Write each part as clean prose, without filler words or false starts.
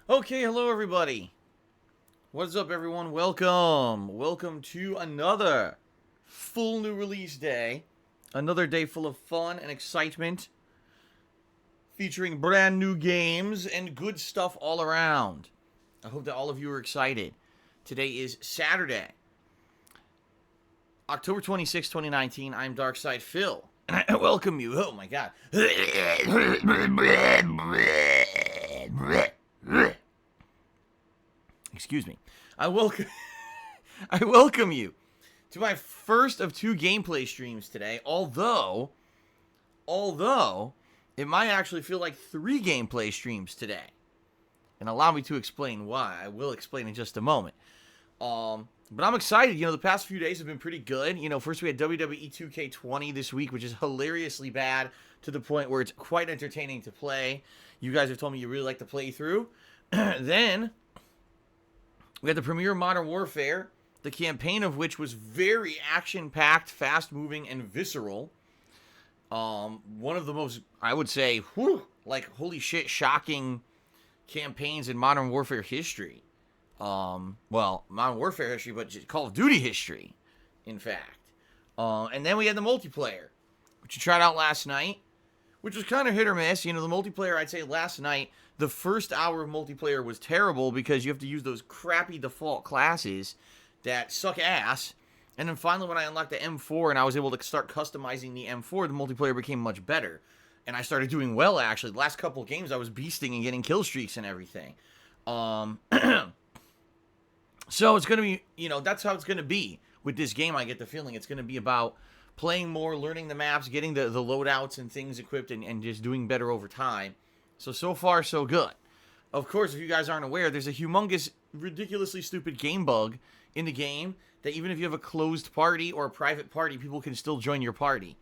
Okay, hello everybody. What's up, everyone? Welcome to another full new release day. Another day full of fun and excitement, featuring brand new games and good stuff all around. I hope that all of you are excited. Today is Saturday, October 26, 2019. I'm Darkside Phil, and I welcome you. Oh my god. Excuse me. I welcome I welcome you to my first of two gameplay streams today. Although it might actually feel like three gameplay streams today. And allow me to explain why. I will explain in just a moment. But I'm excited. The past few days have been pretty good. First we had WWE 2K20 this week, which is hilariously bad to the point where it's quite entertaining to play. You guys have told me you really like to play through. Then we had the premiere of Modern Warfare, the campaign of which was very action-packed, fast-moving, and visceral. One of the most, I would say, holy shit, shocking campaigns in Modern Warfare history. Modern Warfare history, but Call of Duty history, in fact. And then we had the multiplayer, which you tried out last night, which was kind of hit or miss. The multiplayer, I'd say last night, the first hour of multiplayer was terrible because you have to use those crappy default classes that suck ass. And then finally, when I unlocked the M4 and I was able to start customizing the M4, the multiplayer became much better. And I started doing well, actually. The last couple of games, I was beasting and getting kill streaks and everything. So it's going to be, that's how it's going to be with this game. I get the feeling it's going to be about playing more, learning the maps, getting the loadouts and things equipped, and just doing better over time. So far, so good. Of course, if you guys aren't aware, there's a humongous, ridiculously stupid game bug in the game that even if you have a closed party or a private party, people can still join your party.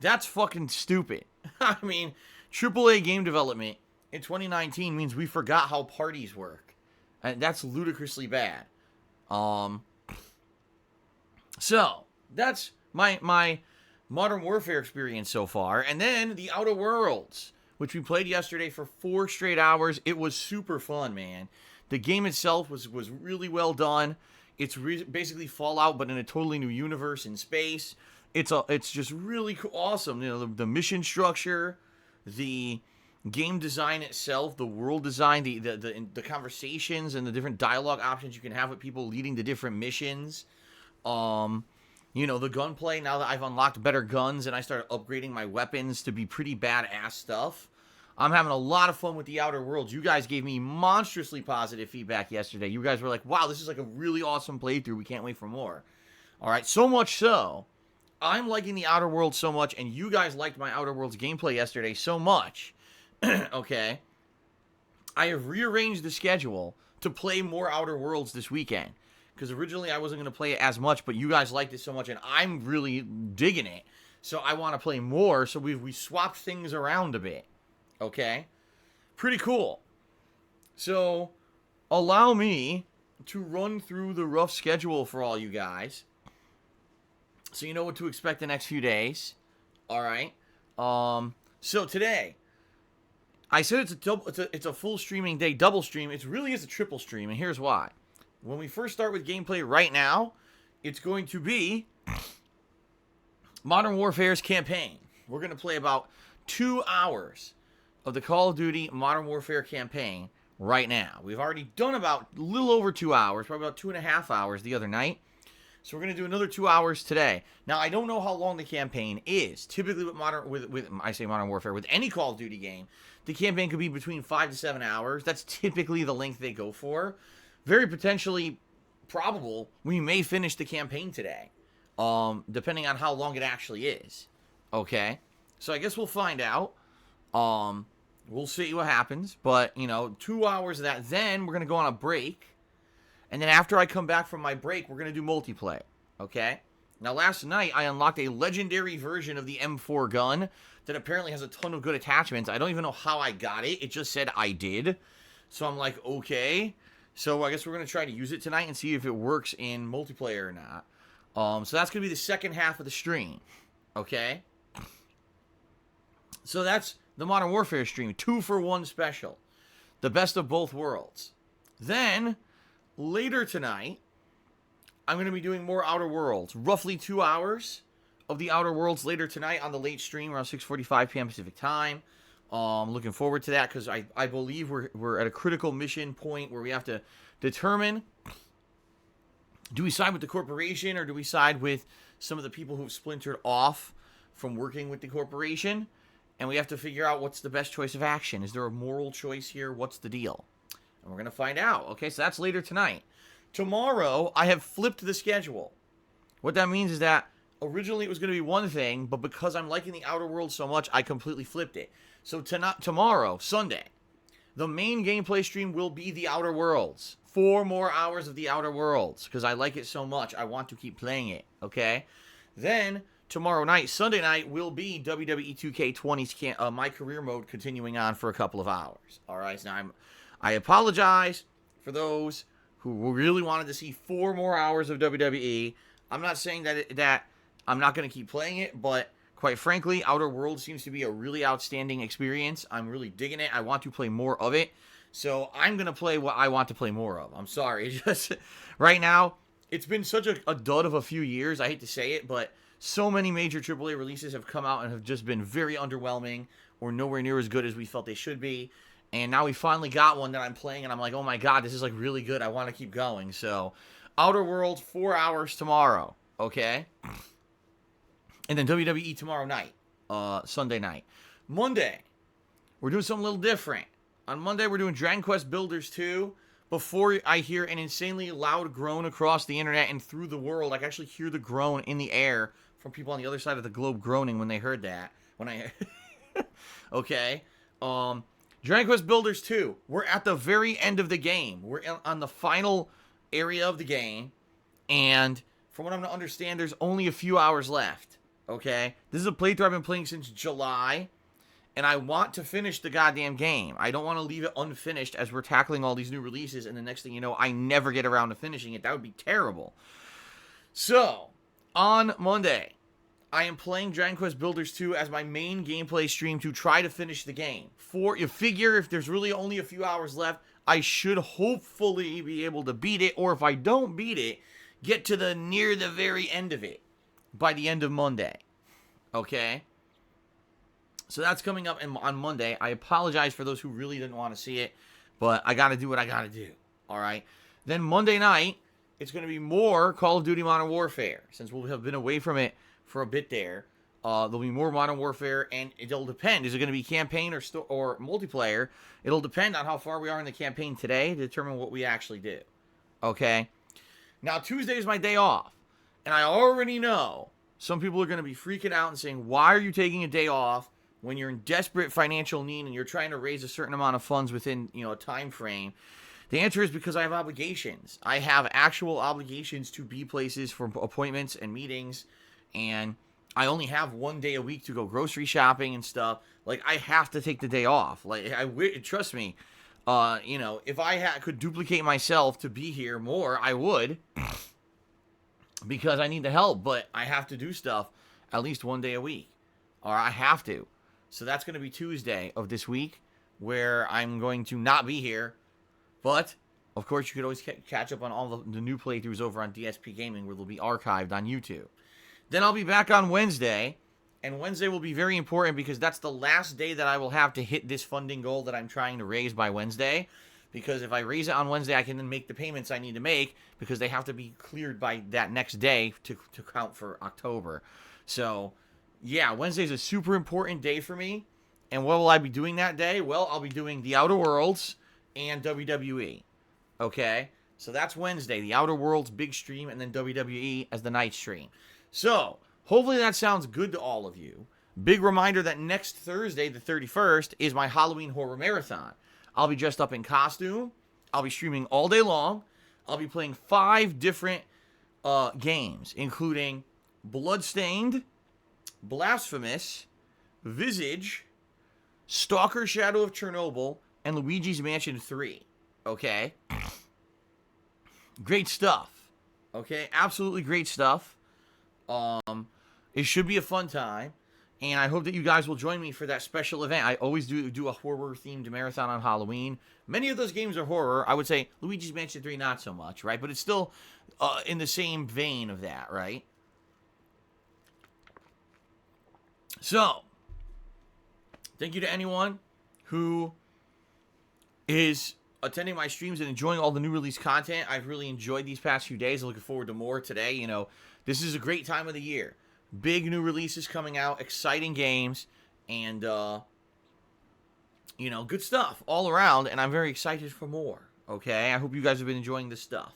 That's fucking stupid. I mean, AAA game development in 2019 means we forgot how parties work. And that's ludicrously bad. So, that's my Modern Warfare experience so far. And then the Outer Worlds, which we played yesterday for 4 straight hours. It was super fun, man. The game itself was really well done. It's basically Fallout, but in a totally new universe in space. It's just really awesome. The mission structure, the game design itself, the world design, the conversations and the different dialogue options you can have with people leading the different missions. The gunplay, now that I've unlocked better guns and I started upgrading my weapons to be pretty badass stuff. I'm having a lot of fun with the Outer Worlds. You guys gave me monstrously positive feedback yesterday. You guys were like, wow, this is like a really awesome playthrough. We can't wait for more. All right, so much so, I'm liking the Outer Worlds so much, and you guys liked my Outer Worlds gameplay yesterday so much, okay, I have rearranged the schedule to play more Outer Worlds this weekend. Because originally I wasn't going to play it as much, but you guys liked it so much, and I'm really digging it. So I want to play more, so we swapped things around a bit. Okay? Pretty cool. So, allow me to run through the rough schedule for all you guys. So you know what to expect the next few days. Alright? So today, I said it's a full streaming day, double stream. It really is a triple stream, and here's why. When we first start with gameplay right now, it's going to be Modern Warfare's campaign. We're going to play about 2 hours of the Call of Duty Modern Warfare campaign right now. We've already done about a little over 2 hours, probably about 2.5 hours the other night. So we're going to do another 2 hours today. Now, I don't know how long the campaign is. Typically with Modern Warfare, with any Call of Duty game, the campaign could be between 5 to 7 hours. That's typically the length they go for. Very potentially probable we may finish the campaign today, depending on how long it actually is. Okay, so I guess we'll find out. We'll see what happens, but 2 hours of that. Then we're gonna go on a break, and then after I come back from my break, we're gonna do multiplayer. Okay. Now last night I unlocked a legendary version of the M4 gun that apparently has a ton of good attachments. I don't even know how I got it. It just said I did, so I'm like, okay. So I guess we're going to try to use it tonight and see if it works in multiplayer or not. So that's going to be the second half of the stream. Okay? So that's the Modern Warfare stream. 2-for-1 special. the best of both worlds. Then, later tonight, I'm going to be doing more Outer Worlds. Roughly 2 hours of the Outer Worlds later tonight on the late stream around 6:45 p.m. Pacific time. Looking forward to that because I believe we're at a critical mission point where we have to determine, do we side with the corporation or do we side with some of the people who've splintered off from working with the corporation? And we have to figure out what's the best choice of action. Is there a moral choice here? What's the deal? And we're going to find out. Okay, so that's later tonight. Tomorrow, I have flipped the schedule. What that means is that originally it was going to be one thing, but because I'm liking the Outer Worlds so much, I completely flipped it. So tomorrow, Sunday, the main gameplay stream will be the Outer Worlds. 4 more hours of the Outer Worlds, because I like it so much. I want to keep playing it, okay? Then, tomorrow night, Sunday night, will be WWE 2K20's My Career Mode continuing on for a couple of hours. All right, so now I apologize for those who really wanted to see 4 more hours of WWE. I'm not saying that I'm not going to keep playing it, but quite frankly, Outer Worlds seems to be a really outstanding experience. I'm really digging it. I want to play more of it. So I'm going to play what I want to play more of. I'm sorry. Just right now, it's been such a dud of a few years. I hate to say it, but so many major AAA releases have come out and have just been very underwhelming or nowhere near as good as we felt they should be. And now we finally got one that I'm playing, and I'm like, oh my god, this is like really good. I want to keep going. So, Outer Worlds, 4 hours tomorrow, okay? And then WWE tomorrow night, Sunday night. Monday, we're doing something a little different. On Monday, we're doing Dragon Quest Builders 2. Before I hear an insanely loud groan across the internet and through the world, I can actually hear the groan in the air from people on the other side of the globe groaning when they heard that. Okay. Dragon Quest Builders 2. We're at the very end of the game. We're on the final area of the game. And from what I'm to understand, there's only a few hours left. Okay? This is a playthrough I've been playing since July. And I want to finish the goddamn game. I don't want to leave it unfinished as we're tackling all these new releases. And the next thing you know, I never get around to finishing it. That would be terrible. So, on Monday, I am playing Dragon Quest Builders 2 as my main gameplay stream to try to finish the game. You figure if there's really only a few hours left, I should hopefully be able to beat it. Or if I don't beat it, get to near the very end of it by the end of Monday. Okay? So that's coming up on Monday. I apologize for those who really didn't want to see it, but I got to do what I got to do. All right? Then Monday night, it's going to be more Call of Duty Modern Warfare. Since we'll have been away from it for a bit there, there'll be more Modern Warfare, and it'll depend. Is it going to be campaign or multiplayer? It'll depend on how far we are in the campaign today to determine what we actually do. Okay? Now, Tuesday is my day off, and I already know some people are going to be freaking out and saying, why are you taking a day off when you're in desperate financial need and you're trying to raise a certain amount of funds within, a time frame? The answer is because I have obligations. I have actual obligations to be places for appointments and meetings, and I only have 1 day a week to go grocery shopping and stuff. Like, I have to take the day off. Like, trust me, if I could duplicate myself to be here more, I would, because I need the help, but I have to do stuff at least 1 day a week, or I have to. So that's going to be Tuesday of this week, where I'm going to not be here. But, of course, you could always catch up on all the new playthroughs over on DSPGaming, where they'll be archived on YouTube. Then I'll be back on Wednesday, and Wednesday will be very important because that's the last day that I will have to hit this funding goal that I'm trying to raise by Wednesday. Because if I raise it on Wednesday, I can then make the payments I need to make, because they have to be cleared by that next day to count for October. So, yeah, Wednesday's a super important day for me. And what will I be doing that day? Well, I'll be doing the Outer Worlds and WWE. Okay? So that's Wednesday, the Outer Worlds big stream, and then WWE as the night stream. So, hopefully that sounds good to all of you. Big reminder that next Thursday, the 31st, is my Halloween Horror Marathon. I'll be dressed up in costume. I'll be streaming all day long. I'll be playing 5 different games, including Bloodstained, Blasphemous, Visage, Stalker Shadow of Chernobyl, and Luigi's Mansion 3. Okay? Great stuff. Okay? Absolutely great stuff. It should be a fun time. And I hope that you guys will join me for that special event. I always do a horror-themed marathon on Halloween. Many of those games are horror. I would say Luigi's Mansion 3 not so much, right? But it's still in the same vein of that, right? So, thank you to anyone who is attending my streams and enjoying all the new release content. I've really enjoyed these past few days. I'm looking forward to more today. You know, this is a great time of the year. Big new releases coming out, exciting games, and, you know, good stuff all around, and I'm very excited for more, okay? I hope you guys have been enjoying this stuff.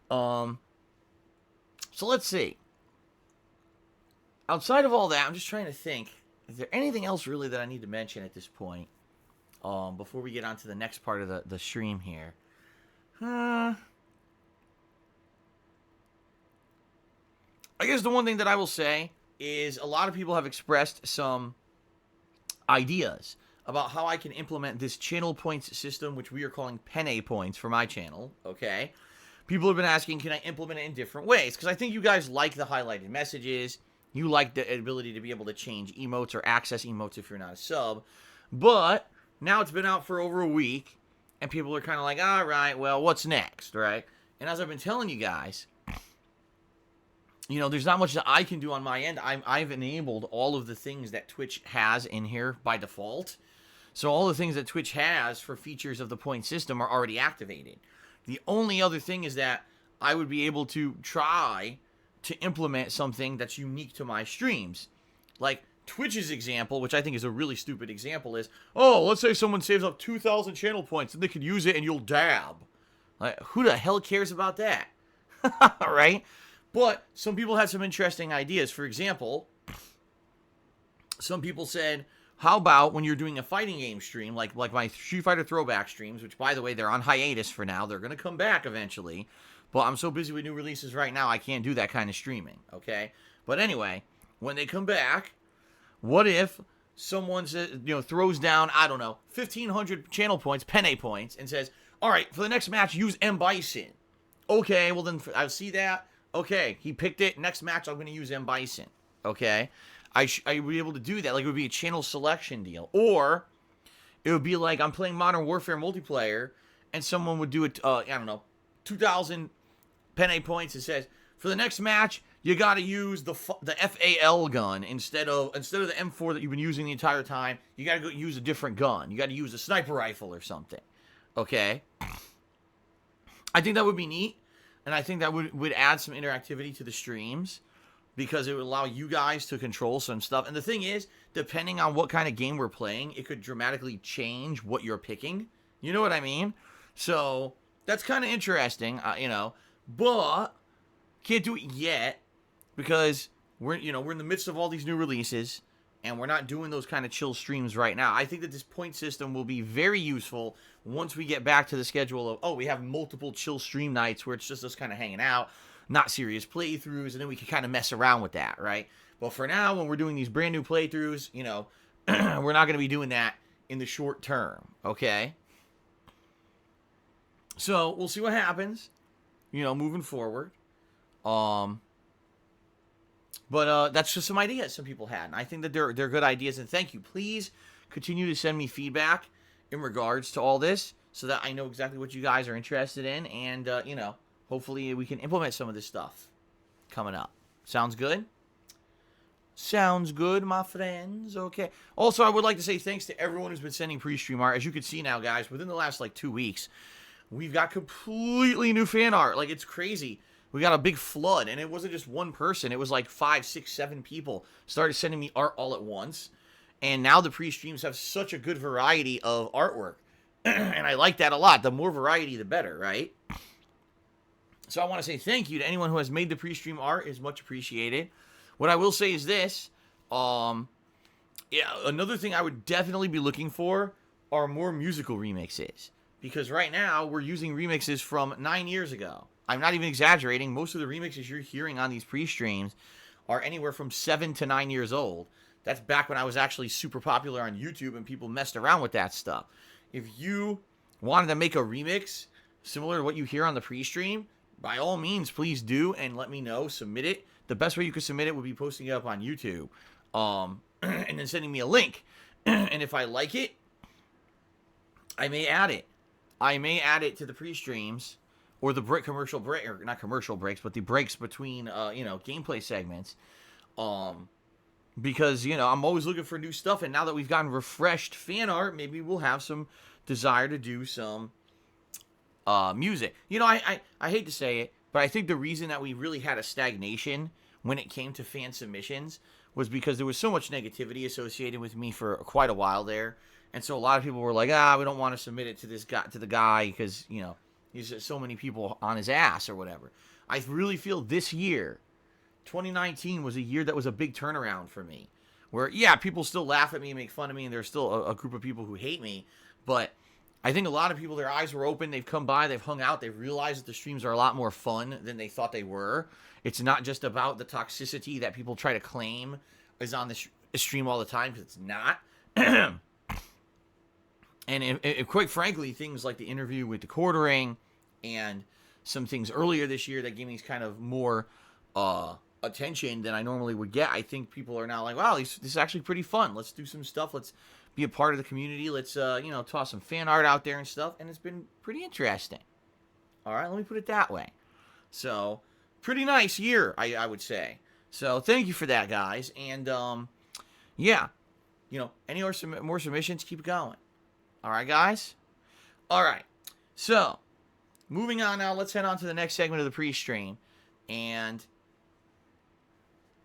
So let's see. Outside of all that, I'm just trying to think, is there anything else really that I need to mention at this point, before we get on to the next part of the stream here? I guess the one thing that I will say is a lot of people have expressed some ideas about how I can implement this channel points system, which we are calling penne points for my channel, okay? People have been asking, can I implement it in different ways? Because I think you guys like the highlighted messages. You like the ability to be able to change emotes or access emotes if you're not a sub. But now it's been out for over a week, and people are kind of like, all right, well, what's next, right? And as I've been telling you guys, you know, there's not much that I can do on my end. I've enabled all of the things that Twitch has in here by default. So all the things that Twitch has for features of the point system are already activated. The only other thing is that I would be able to try to implement something that's unique to my streams. Like Twitch's example, which I think is a really stupid example, is, oh, let's say someone saves up 2,000 channel points and they could use it and you'll dab. Like, who the hell cares about that? Right? But some people had some interesting ideas. For example, some people said, how about when you're doing a fighting game stream, like my Street Fighter throwback streams, which, by the way, they're on hiatus for now. They're going to come back eventually. But I'm so busy with new releases right now, I can't do that kind of streaming, okay? But anyway, when they come back, what if someone says, you know, throws down, I don't know, 1,500 channel points, penne points, and says, all right, for the next match, use M. Bison. Okay, well then I'll see that. Okay, he picked it. Next match, I'm going to use M. Bison. Okay? I would be able to do that. Like, it would be a channel selection deal. Or, it would be like I'm playing Modern Warfare multiplayer, and someone would do it, I don't know, 2,000 penne points. It says, for the next match, you got to use the FAL gun instead of the M4 that you've been using the entire time. You got to go use a different gun. You got to use a sniper rifle or something. Okay? I think that would be neat. And I think that would add some interactivity to the streams because it would allow you guys to control some stuff. And the thing is, depending on what kind of game we're playing, it could dramatically change what you're picking. You know what I mean? So that's kind of interesting, you know. But can't do it yet because we're in the midst of all these new releases. And we're not doing those kind of chill streams right now. I think that this point system will be very useful once we get back to the schedule of, oh, we have multiple chill stream nights where it's just us kind of hanging out, not serious playthroughs, and then we can kind of mess around with that, right? But for now, when we're doing these brand new playthroughs, you know, we're not going to be doing that in the short term, okay? So we'll see what happens, you know, moving forward. But that's just some ideas some people had. And I think that they're good ideas. And thank you. Please continue to send me feedback in regards to all this so that I know exactly what you guys are interested in. And, you know, hopefully we can implement some of this stuff coming up. Sounds good? Sounds good, my friends. Okay. Also, I would like to say thanks to everyone who's been sending pre-stream art. As you can see now, guys, within the last, 2 weeks, we've got completely new fan art. Like, it's crazy. We got a big flood, and it wasn't just one person. It was 5, 6, 7 people started sending me art all at once. And now the pre-streams have such a good variety of artwork. And I like that a lot. The more variety, the better, right? So I want to say thank you to anyone who has made the pre-stream art. It's much appreciated. What I will say is this. Another thing I would definitely be looking for are more musical remixes. Because right now, we're using remixes from 9 years ago. I'm not even exaggerating. Most of the remixes you're hearing on these pre-streams are anywhere from 7 to 9 years old. That's back when I was actually super popular on YouTube and people messed around with that stuff. If you wanted to make a remix similar to what you hear on the pre-stream, by all means, please do and let me know. Submit it. The best way you could submit it would be posting it up on YouTube. and then sending me a link. And if I like it, I may add it. I may add it to the pre-streams or the commercial break, or not commercial breaks, but the breaks between, gameplay segments. Because, I'm always looking for new stuff. And now that we've gotten refreshed fan art, maybe we'll have some desire to do some music. I hate to say it, but I think the reason that we really had a stagnation when it came to fan submissions was because there was so much negativity associated with me for quite a while there. And so a lot of people were like, we don't want to submit it to this guy, to the guy, because, there's so many people on his ass or whatever. I really feel this year, 2019, was a year that was a big turnaround for me. Where, people still laugh at me and make fun of me, and there's still a group of people who hate me. But I think a lot of people, their eyes were open. They've come by, they've hung out, they've realized that the streams are a lot more fun than they thought they were. It's not just about the toxicity that people try to claim is on the stream all the time, because it's not. And quite frankly, things like the interview with the quartering and some things earlier this year that gave me kind of more attention than I normally would get. I think people are now like, wow, this is actually pretty fun. Let's do some stuff. Let's be a part of the community. Let's, toss some fan art out there and stuff. And it's been pretty interesting. All right, let me put it that way. So, pretty nice year, I would say. So, thank you for that, guys. And, any more submissions, keep it going. All right, guys? All right. So, moving on now, let's head on to the next segment of the pre-stream. And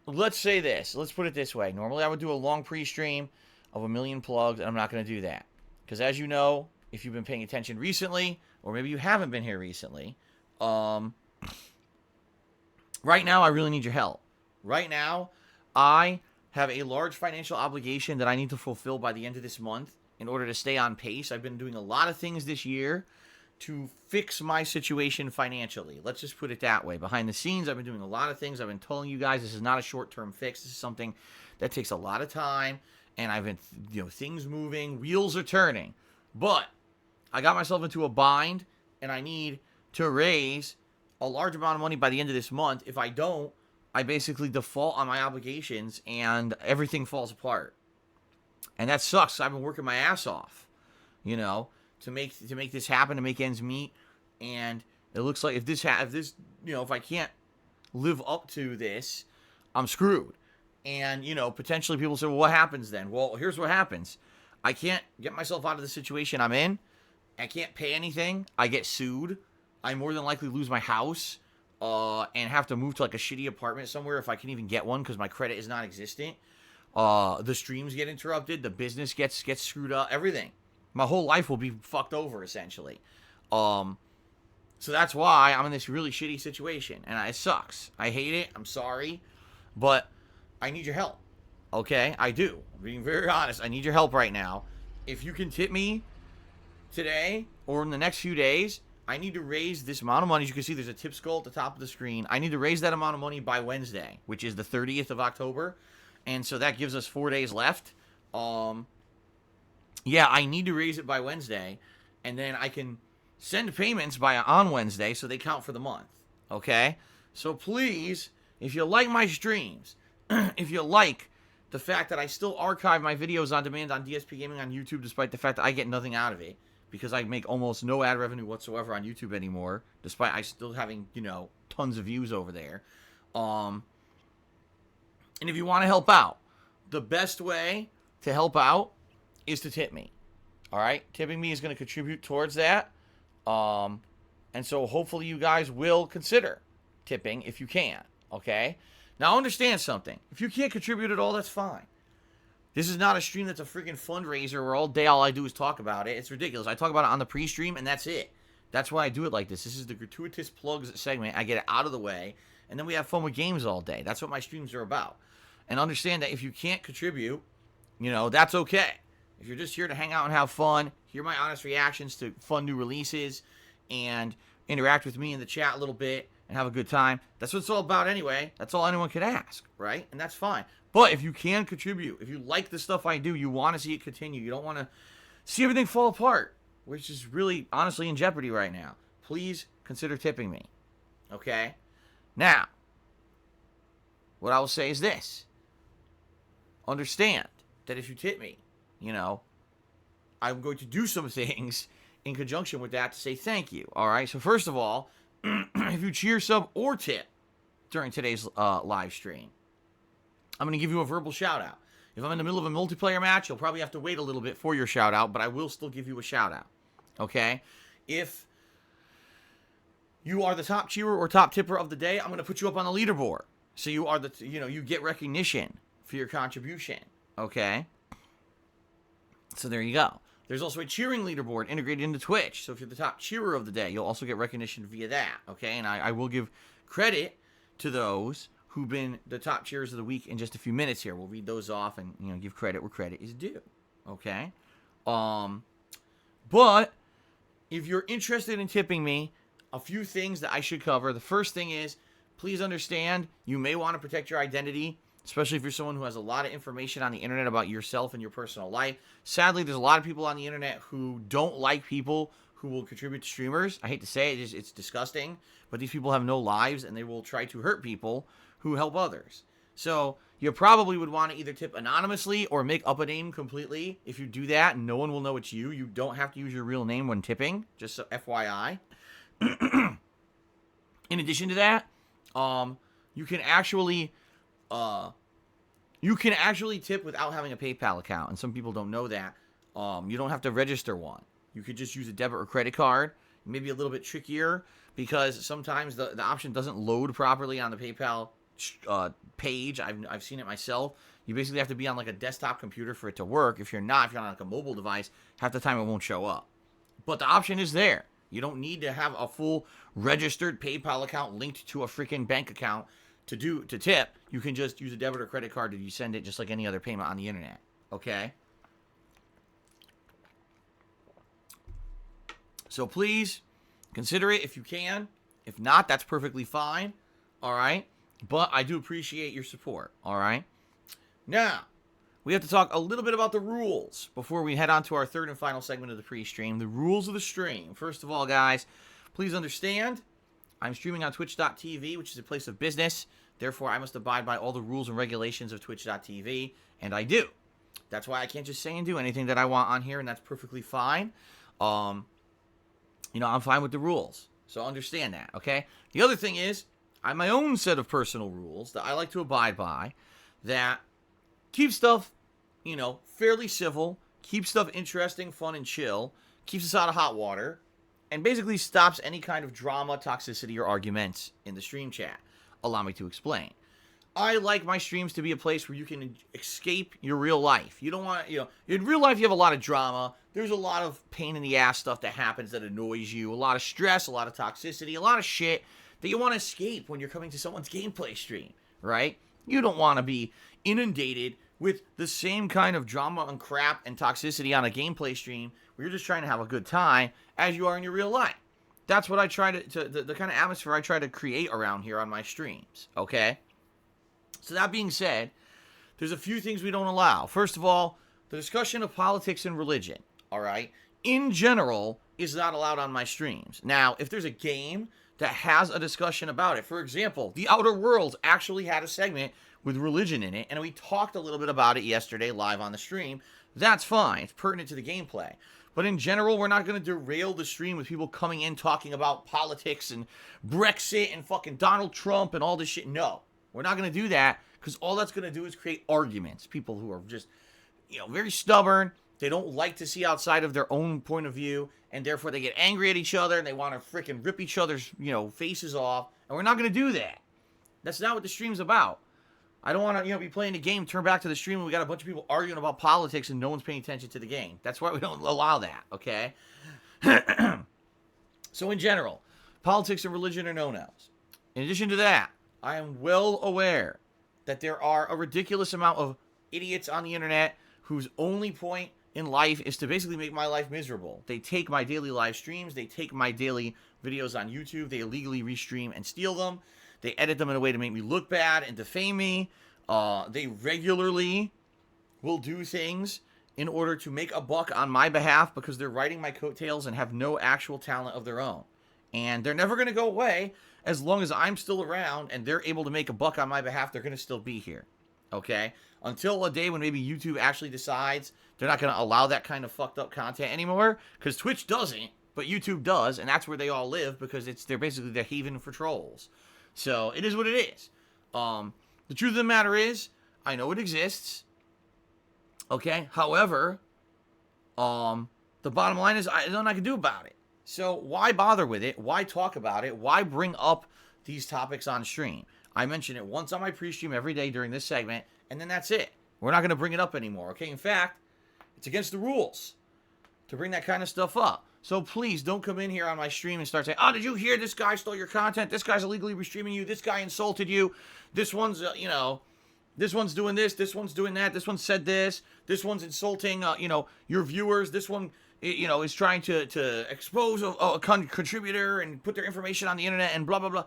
let's say this. Let's put it this way. Normally, I would do a long pre-stream of 1,000,000 plugs, and I'm not going to do that. Because as you know, if you've been paying attention recently, or maybe you haven't been here recently, right now, I really need your help. Right now, I have a large financial obligation that I need to fulfill by the end of this month in order to stay on pace. I've been doing a lot of things this year to fix my situation financially. Let's just put it that way. Behind the scenes, I've been doing a lot of things. I've been telling you guys this is not a short-term fix. This is something that takes a lot of time, and I've been, things moving, wheels are turning. But I got myself into a bind, and I need to raise a large amount of money by the end of this month. If I don't, I basically default on my obligations, and everything falls apart. And that sucks. I've been working my ass off, to make this happen, to make ends meet. And it looks like if I can't live up to this, I'm screwed. And, potentially people say, well, what happens then? Well, here's what happens. I can't get myself out of the situation I'm in. I can't pay anything. I get sued. I more than likely lose my house, and have to move to like a shitty apartment somewhere if I can even get one, because my credit is not existent. The streams get interrupted, the business gets screwed up, everything. My whole life will be fucked over, essentially. So that's why I'm in this really shitty situation, and it sucks. I hate it. I'm sorry, but I need your help. Okay, I do. I'm being very honest. I need your help right now. If you can tip me today or in the next few days, I need to raise this amount of money. As you can see, there's a tip skull at the top of the screen. I need to raise that amount of money by Wednesday, which is the 30th of October. And so that gives us 4 days left. I need to raise it by Wednesday, and then I can send payments on Wednesday so they count for the month. Okay? So please, if you like my streams, if you like the fact that I still archive my videos on demand on DSPGaming on YouTube, despite the fact that I get nothing out of it, because I make almost no ad revenue whatsoever on YouTube anymore, despite I still having, tons of views over there. And if you want to help out, the best way to help out is to tip me. All right? Tipping me is going to contribute towards that. And so hopefully you guys will consider tipping if you can. Okay? Now understand something. If you can't contribute at all, that's fine. This is not a stream that's a freaking fundraiser where all I do is talk about it. It's ridiculous. I talk about it on the pre-stream, and that's it. That's why I do it like this. This is the gratuitous plugs segment. I get it out of the way, and then we have fun with games all day. That's what my streams are about. And understand that if you can't contribute, that's okay. If you're just here to hang out and have fun, hear my honest reactions to fun new releases, and interact with me in the chat a little bit, and have a good time, that's what it's all about anyway. That's all anyone can ask, right? And that's fine. But if you can contribute, if you like the stuff I do, you want to see it continue, you don't want to see everything fall apart, which is really, honestly, in jeopardy right now, please consider tipping me. Okay? Now, what I will say is this. understand that if you tip me, you know, I'm going to do some things in conjunction with that to say thank you. All right. So first of all, if you cheer, sub, or tip during today's live stream, I'm going to give you a verbal shout out. If I'm in the middle of a multiplayer match, you'll probably have to wait a little bit for your shout out, but I will still give you a shout out. Okay? If you are the top cheerer or top tipper of the day, I'm going to put you up on the leaderboard. So you are you get recognition for your contribution. Okay? So there you go. There's also a cheering leaderboard integrated into Twitch. So if you're the top cheerer of the day, you'll also get recognition via that. Okay? And I will give credit to those who've been the top cheerers of the week in just a few minutes here. We'll read those off and, give credit where credit is due. Okay? But if you're interested in tipping me, a few things that I should cover. The first thing is, please understand, you may want to protect your identity, especially if you're someone who has a lot of information on the internet about yourself and your personal life. Sadly, there's a lot of people on the internet who don't like people who will contribute to streamers. I hate to say it, it's disgusting, but these people have no lives and they will try to hurt people who help others. So you probably would want to either tip anonymously or make up a name completely. If you do that, no one will know it's you. You don't have to use your real name when tipping, just so FYI. In addition to that, you can actually tip without having a PayPal account, and some people don't know that. You don't have to register one. You could just use a debit or credit card. Maybe a little bit trickier because sometimes the option doesn't load properly on the PayPal page. I've seen it myself. You basically have to be on like a desktop computer for it to work. If you're not, if you're on like a mobile device, half the time it won't show up. But the option is there. You don't need to have a full registered PayPal account linked to a freaking bank account to tip. You can just use a debit or credit card and you send it just like any other payment on the internet. Okay? So please consider it if you can. If not, that's perfectly fine. All right? But I do appreciate your support. All right? Now, we have to talk a little bit about the rules before we head on to our third and final segment of the pre-stream. The rules of the stream. First of all, guys, please understand, I'm streaming on twitch.tv, which is a place of business. Therefore, I must abide by all the rules and regulations of twitch.tv, and I do. That's why I can't just say and do anything that I want on here, and that's perfectly fine. I'm fine with the rules, so understand that, okay? The other thing is, I have my own set of personal rules that I like to abide by that keep stuff, fairly civil, keep stuff interesting, fun, and chill, keeps us out of hot water, and basically stops any kind of drama, toxicity, or arguments in the stream chat. Allow me to explain. I like my streams to be a place where you can escape your real life. You don't want to, in real life you have a lot of drama. There's a lot of pain in the ass stuff that happens that annoys you, a lot of stress, a lot of toxicity, a lot of shit that you want to escape when you're coming to someone's gameplay stream, right? You don't want to be inundated with the same kind of drama and crap and toxicity on a gameplay stream where you're just trying to have a good time as you are in your real life. That's what I try the kind of atmosphere I try to create around here on my streams, okay? So that being said, there's a few things we don't allow. First of all, the discussion of politics and religion, all right, in general, is not allowed on my streams. Now, if there's a game that has a discussion about it, for example, The Outer Worlds actually had a segment with religion in it, and we talked a little bit about it yesterday live on the stream. That's fine. It's pertinent to the gameplay. But in general, we're not going to derail the stream with people coming in talking about politics and Brexit and fucking Donald Trump and all this shit. No, we're not going to do that because all that's going to do is create arguments. People who are just, very stubborn. They don't like to see outside of their own point of view, and therefore they get angry at each other and they want to freaking rip each other's, faces off. And we're not going to do that. That's not what the stream's about. I don't want to, be playing the game, turn back to the stream, and we got a bunch of people arguing about politics and no one's paying attention to the game. That's why we don't allow that, okay? So in general, politics and religion are no-nos. In addition to that, I am well aware that there are a ridiculous amount of idiots on the internet whose only point in life is to basically make my life miserable. They take my daily live streams, they take my daily videos on YouTube, they illegally restream and steal them. They edit them in a way to make me look bad and defame me. They regularly will do things in order to make a buck on my behalf because they're riding my coattails and have no actual talent of their own. And they're never going to go away as long as I'm still around and they're able to make a buck on my behalf. They're going to still be here. Okay? Until a day when maybe YouTube actually decides they're not going to allow that kind of fucked up content anymore, because Twitch doesn't, but YouTube does, and that's where they all live because they're basically the haven for trolls. So it is what it is. The truth of the matter is, I know it exists. Okay? However, the bottom line is there's nothing I can do about it. So why bother with it? Why talk about it? Why bring up these topics on stream? I mention it once on my pre-stream every day during this segment, and then that's it. We're not going to bring it up anymore, okay? In fact, it's against the rules to bring that kind of stuff up. So please don't come in here on my stream and start saying, oh, did you hear this guy stole your content? This guy's illegally restreaming you. This guy insulted you. This one's, this one's doing this. This one's doing that. This one said this. This one's insulting, your viewers. This one, is trying to expose a contributor and put their information on the internet and blah, blah, blah.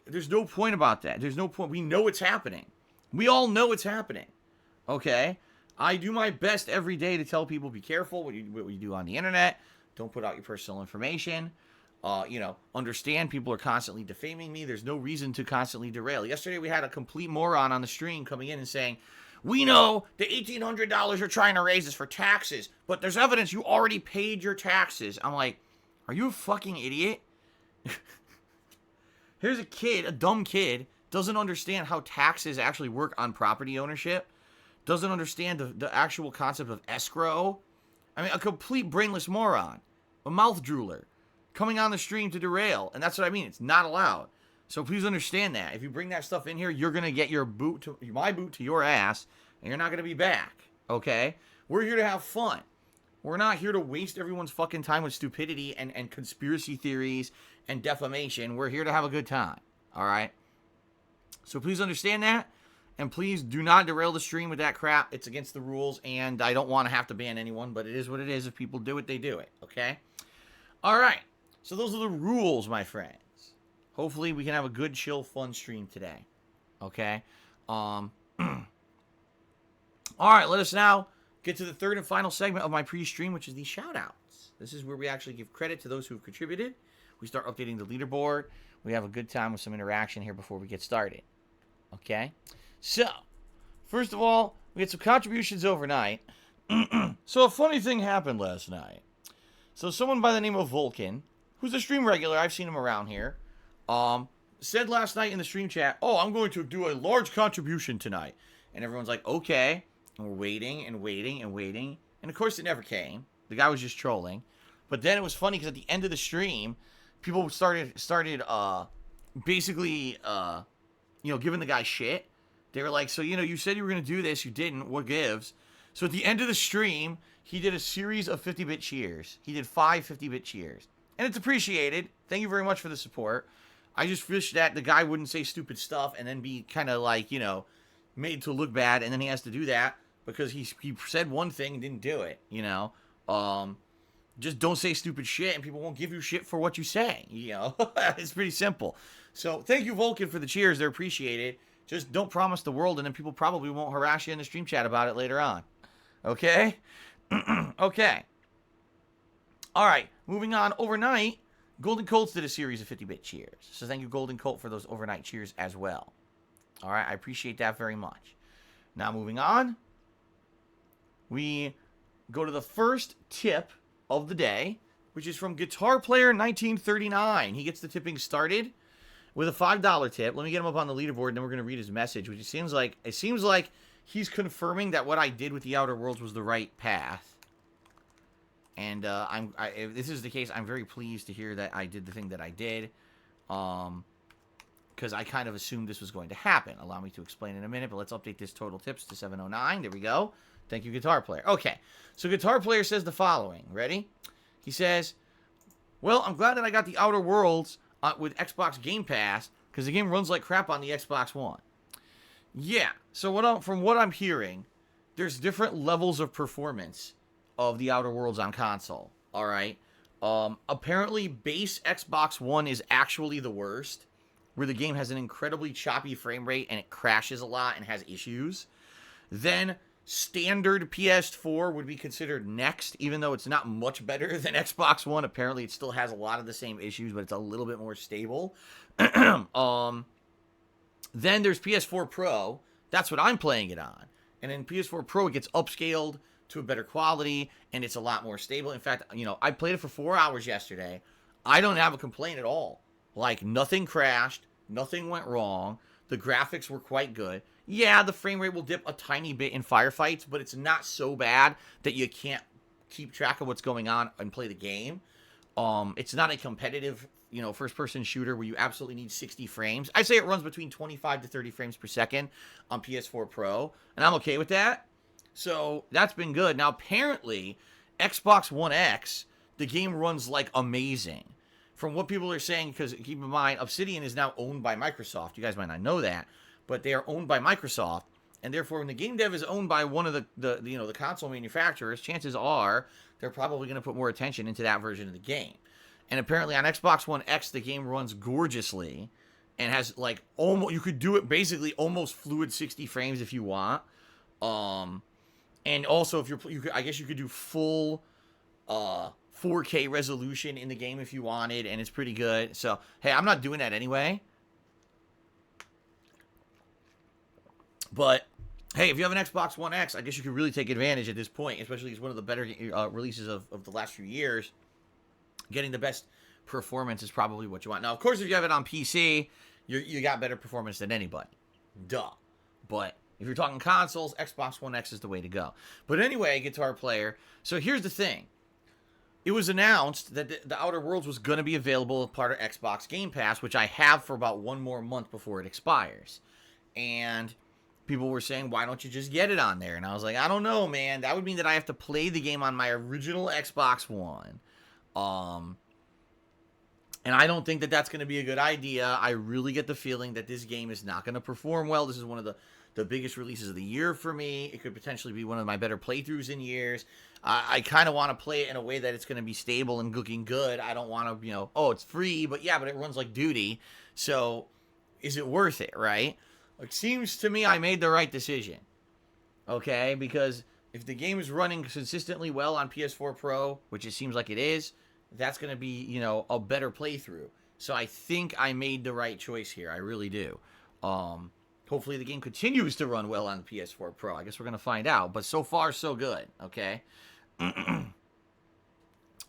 There's no point about that. There's no point. We know it's happening. We all know it's happening. Okay? I do my best every day to tell people, be careful what you do on the internet. Don't put out your personal information. Understand people are constantly defaming me. There's no reason to constantly derail. Yesterday we had a complete moron on the stream coming in and saying, we know the $1,800 you're trying to raise is for taxes, but there's evidence you already paid your taxes. I'm like, are you a fucking idiot? Here's a dumb kid, doesn't understand how taxes actually work on property ownership, doesn't understand the actual concept of escrow. I mean, a complete brainless moron, a mouth drooler, coming on the stream to derail, and that's what I mean. It's not allowed. So please understand that. If you bring that stuff in here, you're going to get my boot to your ass, and you're not going to be back, okay? We're here to have fun. We're not here to waste everyone's fucking time with stupidity and conspiracy theories and defamation. We're here to have a good time, all right? So please understand that, and please do not derail the stream with that crap. It's against the rules, and I don't want to have to ban anyone, but it is what it is. If people do it, they do it, okay? All right, so those are the rules, my friends. Hopefully we can have a good, chill, fun stream today, okay? All right, let us now get to the third and final segment of my pre-stream, which is the shout-outs. This is where we actually give credit to those who have contributed. We start updating the leaderboard. We have a good time with some interaction here before we get started. Okay? So, first of all, we had some contributions overnight. So a funny thing happened last night. So someone by the name of Vulcan, who's a stream regular, I've seen him around here, said last night in the stream chat, oh, I'm going to do a large contribution tonight. And everyone's like, okay. And we're waiting and waiting and waiting. And of course it never came. The guy was just trolling. But then it was funny because at the end of the stream, people started basically giving the guy shit. They were like, so you said you were going to do this, you didn't, what gives? So at the end of the stream, he did a series of 50-bit cheers. He did 5 50-bit cheers. And it's appreciated. Thank you very much for the support. I just wish that the guy wouldn't say stupid stuff and then be kind of like, made to look bad, and then he has to do that because he said one thing and didn't do it, Just don't say stupid shit, and people won't give you shit for what you say, It's pretty simple. So thank you, Vulcan, for the cheers. They're appreciated. Just don't promise the world, and then people probably won't harass you in the stream chat about it later on. Okay? Okay. All right. Moving on. Overnight, Golden Colts did a series of 50-bit cheers. So thank you, Golden Colt, for those overnight cheers as well. All right. I appreciate that very much. Now, moving on. We go to the first tip of the day, which is from Guitar Player 1939. He gets the tipping started with a $5 tip. Let me get him up on the leaderboard, and then we're going to read his message, which it seems like he's confirming that what I did with the Outer Worlds was the right path. And if this is the case, I'm very pleased to hear that I did the thing that I did, because I kind of assumed this was going to happen. Allow me to explain in a minute, but let's update this total tips to 709. There we go. Thank you, Guitar Player. Okay, so Guitar Player says the following. Ready? He says, well, I'm glad that I got the Outer Worlds with Xbox Game Pass, because the game runs like crap on the Xbox One. Yeah, so from what I'm hearing, there's different levels of performance of the Outer Worlds on console. All right? Apparently, base Xbox One is actually the worst, where the game has an incredibly choppy frame rate and it crashes a lot and has issues. Then standard PS4 would be considered next, even though it's not much better than Xbox One. Apparently, it still has a lot of the same issues, but it's a little bit more stable. Then there's PS4 Pro, That's what I'm playing it on. And in PS4 Pro, it gets upscaled to a better quality, and it's a lot more stable. In fact, I played it for 4 hours yesterday. I don't have a complaint at all. Like, nothing crashed, nothing went wrong. The graphics were quite good. Yeah, the frame rate will dip a tiny bit in firefights, but it's not so bad that you can't keep track of what's going on and play the game. It's not a competitive, first-person shooter where you absolutely need 60 frames. I say it runs between 25 to 30 frames per second on PS4 Pro, and I'm okay with that. So that's been good. Now, apparently, Xbox One X, the game runs like amazing. From what people are saying, because keep in mind, Obsidian is now owned by Microsoft. You guys might not know that, but they are owned by Microsoft, and therefore, when the game dev is owned by one of the console manufacturers, chances are they're probably going to put more attention into that version of the game. And apparently, on Xbox One X, the game runs gorgeously, and has like you could do it basically almost fluid 60 frames if you want. And also, if I guess you could do full 4K resolution in the game if you wanted, and it's pretty good. So, hey, I'm not doing that anyway. But, hey, if you have an Xbox One X, I guess you could really take advantage at this point, especially as one of the better releases of the last few years. Getting the best performance is probably what you want. Now, of course, if you have it on PC, you got better performance than anybody. Duh. But if you're talking consoles, Xbox One X is the way to go. But anyway, Guitar Player. So here's the thing. It was announced that the Outer Worlds was going to be available as part of Xbox Game Pass, which I have for about 1 more month before it expires. And people were saying, why don't you just get it on there? And I was like, I don't know, man. That would mean that I have to play the game on my original Xbox One. And I don't think that that's going to be a good idea. I really get the feeling that this game is not going to perform well. This is one of the biggest releases of the year for me. It could potentially be one of my better playthroughs in years. I kind of want to play it in a way that it's going to be stable and looking good. I don't want to, it's free, but it runs like duty. So is it worth it, right? It seems to me I made the right decision. Okay? Because if the game is running consistently well on PS4 Pro, which it seems like it is, that's going to be, a better playthrough. So I think I made the right choice here. I really do. Hopefully the game continues to run well on the PS4 Pro. I guess we're going to find out. But so far, so good. Okay?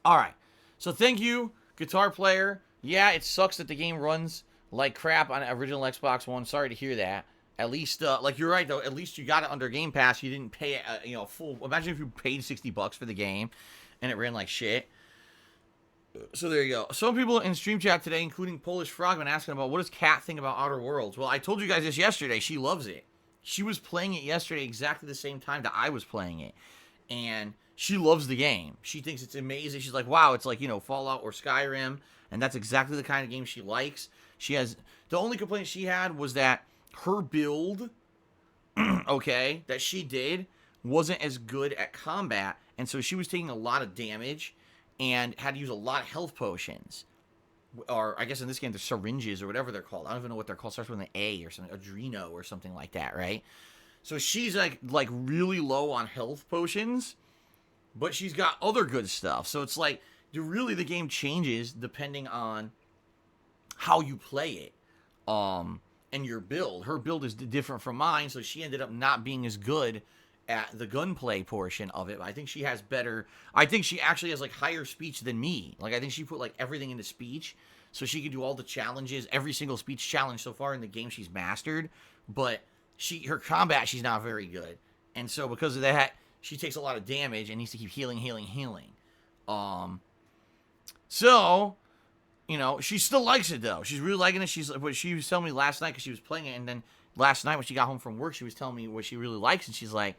All right. So thank you, Guitar Player. Yeah, it sucks that the game runs like crap on original Xbox One. Sorry to hear that. At least, you're right, though. At least you got it under Game Pass. You didn't pay, full. Imagine if you paid $60 for the game and it ran like shit. So there you go. Some people in stream chat today, including Polish Frogman, asking about what does Kat think about Outer Worlds. Well, I told you guys this yesterday. She loves it. She was playing it yesterday exactly the same time that I was playing it. And she loves the game. She thinks it's amazing. She's like, wow, it's like, Fallout or Skyrim. And that's exactly the kind of game she likes. The only complaint she had was that her build, okay, that she did wasn't as good at combat. And so she was taking a lot of damage and had to use a lot of health potions. Or I guess in this game, the syringes or whatever they're called. I don't even know what they're called. Starts with an A or something. Adreno or something like that, right? So she's like really low on health potions, but she's got other good stuff. So it's like, the game changes depending on how you play it. And your build. Her build is different from mine, so she ended up not being as good at the gunplay portion of it. I think she actually has higher speech than me. I think she put everything into speech, so she could do all the challenges, every single speech challenge so far in the game she's mastered. But her combat, she's not very good. And so because of that, she takes a lot of damage and needs to keep healing. So, she still likes it, though. She's really liking it. She was telling me last night because she was playing it, and then last night when she got home from work, she was telling me what she really likes, and she's like,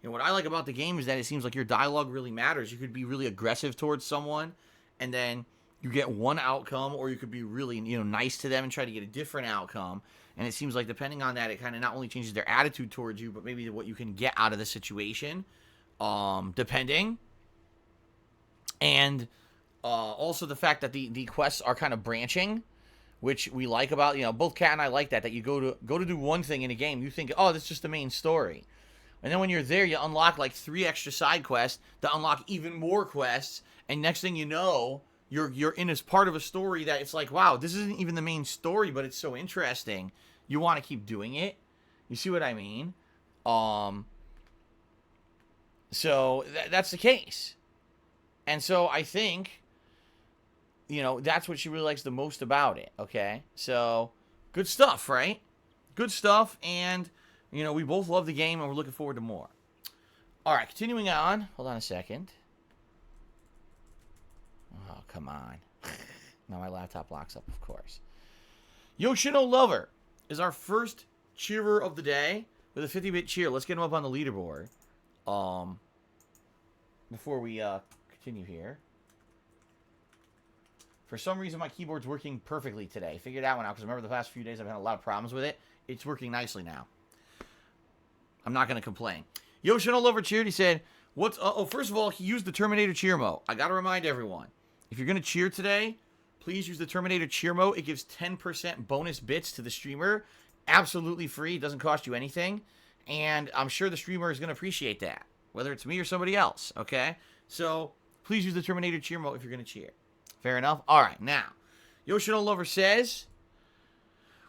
what I like about the game is that it seems like your dialogue really matters. You could be really aggressive towards someone, and then you get one outcome, or you could be really, nice to them and try to get a different outcome. And it seems like depending on that, it kind of not only changes their attitude towards you, but maybe what you can get out of the situation, depending. And also the fact that the quests are kind of branching, which we like about, both Kat and I like that you go to do one thing in a game, you think, oh, that's just the main story. And then when you're there, you unlock 3 extra side quests that unlock even more quests, and next thing you know, you're in as part of a story that it's like, wow, this isn't even the main story, but it's so interesting. You want to keep doing it. You see what I mean? So that's the case. And so I think, that's what she really likes the most about it, okay? So, good stuff, right? Good stuff, and, we both love the game, and we're looking forward to more. All right, continuing on. Hold on a second. Oh, come on. Now my laptop locks up, of course. Yoshino Lover is our first cheerer of the day with a 50-bit cheer. Let's get him up on the leaderboard. Before we continue here. For some reason, my keyboard's working perfectly today. Figured that one out because remember the past few days I've had a lot of problems with it. It's working nicely now. I'm not going to complain. Yoshino Lover cheered. He said, first of all, he used the Terminator cheer mode. I got to remind everyone, if you're going to cheer today, please use the Terminator cheer mode. It gives 10% bonus bits to the streamer. Absolutely free. It doesn't cost you anything. And I'm sure the streamer is going to appreciate that, whether it's me or somebody else, okay? So, please use the Terminator cheer mode if you're going to cheer. Fair enough? All right, now, Yoshino Lover says,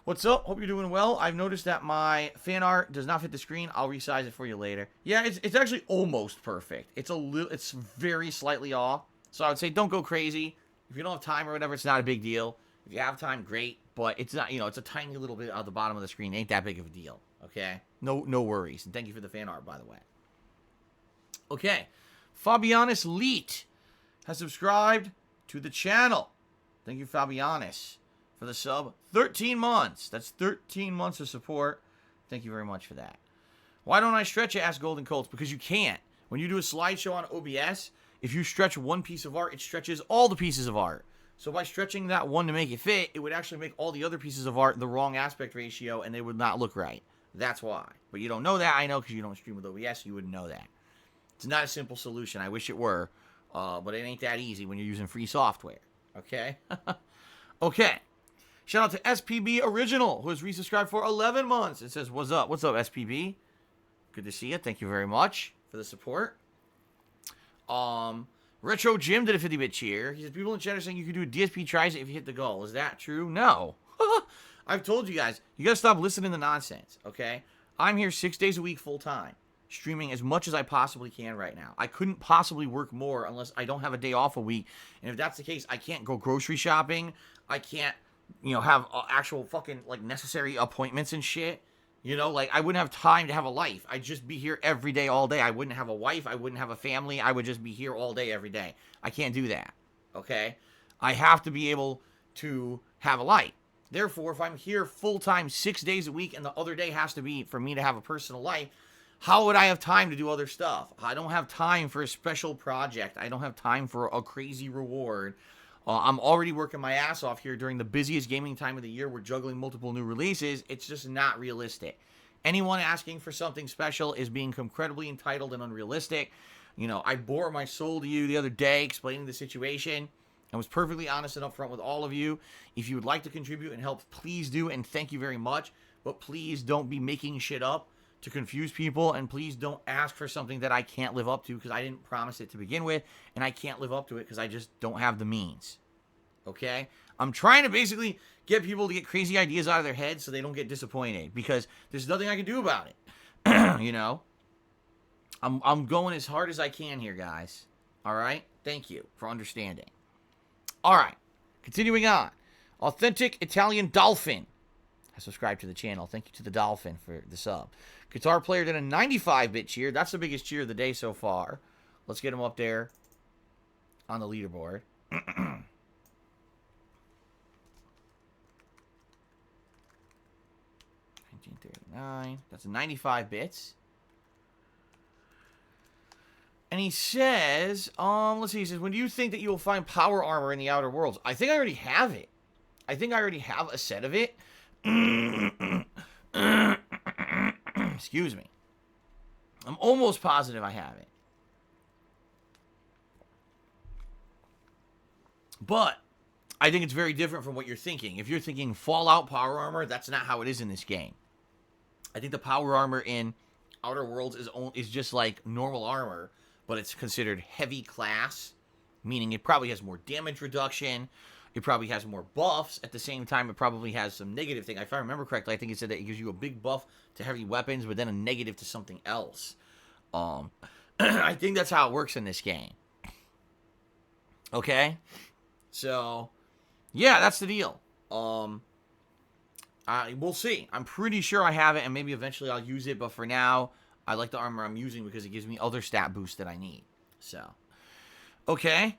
what's up? Hope you're doing well. I've noticed that my fan art does not fit the screen. I'll resize it for you later. Yeah, it's actually almost perfect. It's very slightly off. So I would say don't go crazy. If you don't have time or whatever, it's not a big deal. If you have time, great. But it's not, it's a tiny little bit at the bottom of the screen. It ain't that big of a deal, okay? No worries. And thank you for the fan art, by the way. Okay. Fabianus Leet has subscribed to the channel. Thank you, Fabianus, for the sub. 13 months. That's 13 months of support. Thank you very much for that. Why don't I stretch it? Asked Golden Colts. Because you can't. When you do a slideshow on OBS, if you stretch one piece of art, it stretches all the pieces of art. So by stretching that one to make it fit, it would actually make all the other pieces of art the wrong aspect ratio, and they would not look right. That's why. But you don't know that. I know because you don't stream with OBS. You wouldn't know that. It's not a simple solution. I wish it were. But it ain't that easy when you're using free software. Okay? Okay. Shout out to SPB Original, who has resubscribed for 11 months. It says, what's up? What's up, SPB? Good to see you. Thank you very much for the support. Retro Jim did a 50-bit cheer. He says, people in chat are saying you can do a DSP tries if you hit the goal. Is that true? No. I've told you guys, you got to stop listening to nonsense, okay? I'm here 6 days a week full time, streaming as much as I possibly can right now. I couldn't possibly work more unless I don't have a day off a week. And if that's the case, I can't go grocery shopping. I can't, have actual fucking, necessary appointments and shit. I wouldn't have time to have a life. I'd just be here every day, all day. I wouldn't have a wife. I wouldn't have a family. I would just be here all day, every day. I can't do that, okay? I have to be able to have a life. Therefore, if I'm here full-time 6 days a week and the other day has to be for me to have a personal life, how would I have time to do other stuff? I don't have time for a special project. I don't have time for a crazy reward. I'm already working my ass off here during the busiest gaming time of the year. We're juggling multiple new releases. It's just not realistic. Anyone asking for something special is being incredibly entitled and unrealistic. I bore my soul to you the other day explaining the situation. I was perfectly honest and upfront with all of you. If you would like to contribute and help, please do, and thank you very much. But please don't be making shit up to confuse people, and please don't ask for something that I can't live up to because I didn't promise it to begin with, and I can't live up to it because I just don't have the means. Okay? I'm trying to basically get people to get crazy ideas out of their heads so they don't get disappointed because there's nothing I can do about it. I'm going as hard as I can here, guys. All right? Thank you for understanding. All right. Continuing on. Authentic Italian Dolphin has subscribed to the channel. Thank you to the Dolphin for the sub. Guitar Player did a 95-bit cheer. That's the biggest cheer of the day so far. Let's get him up there on the leaderboard. 1939. That's 95 bits. And he says, let's see, he says, when do you think that you will find power armor in the Outer Worlds? I think I already have it. I think I already have a set of it. Excuse me. I'm almost positive I have it. But I think it's very different from what you're thinking. If you're thinking Fallout power armor, that's not how it is in this game. I think the power armor in Outer Worlds is just like normal armor, but it's considered heavy class, meaning it probably has more damage reduction. It probably has more buffs. At the same time, it probably has some negative thing. If I remember correctly, I think it said that it gives you a big buff to heavy weapons, but then a negative to something else. I think that's how it works in this game. Okay? So, yeah, that's the deal. We'll see. I'm pretty sure I have it, and maybe eventually I'll use it, but for now, I like the armor I'm using because it gives me other stat boosts that I need. So, okay.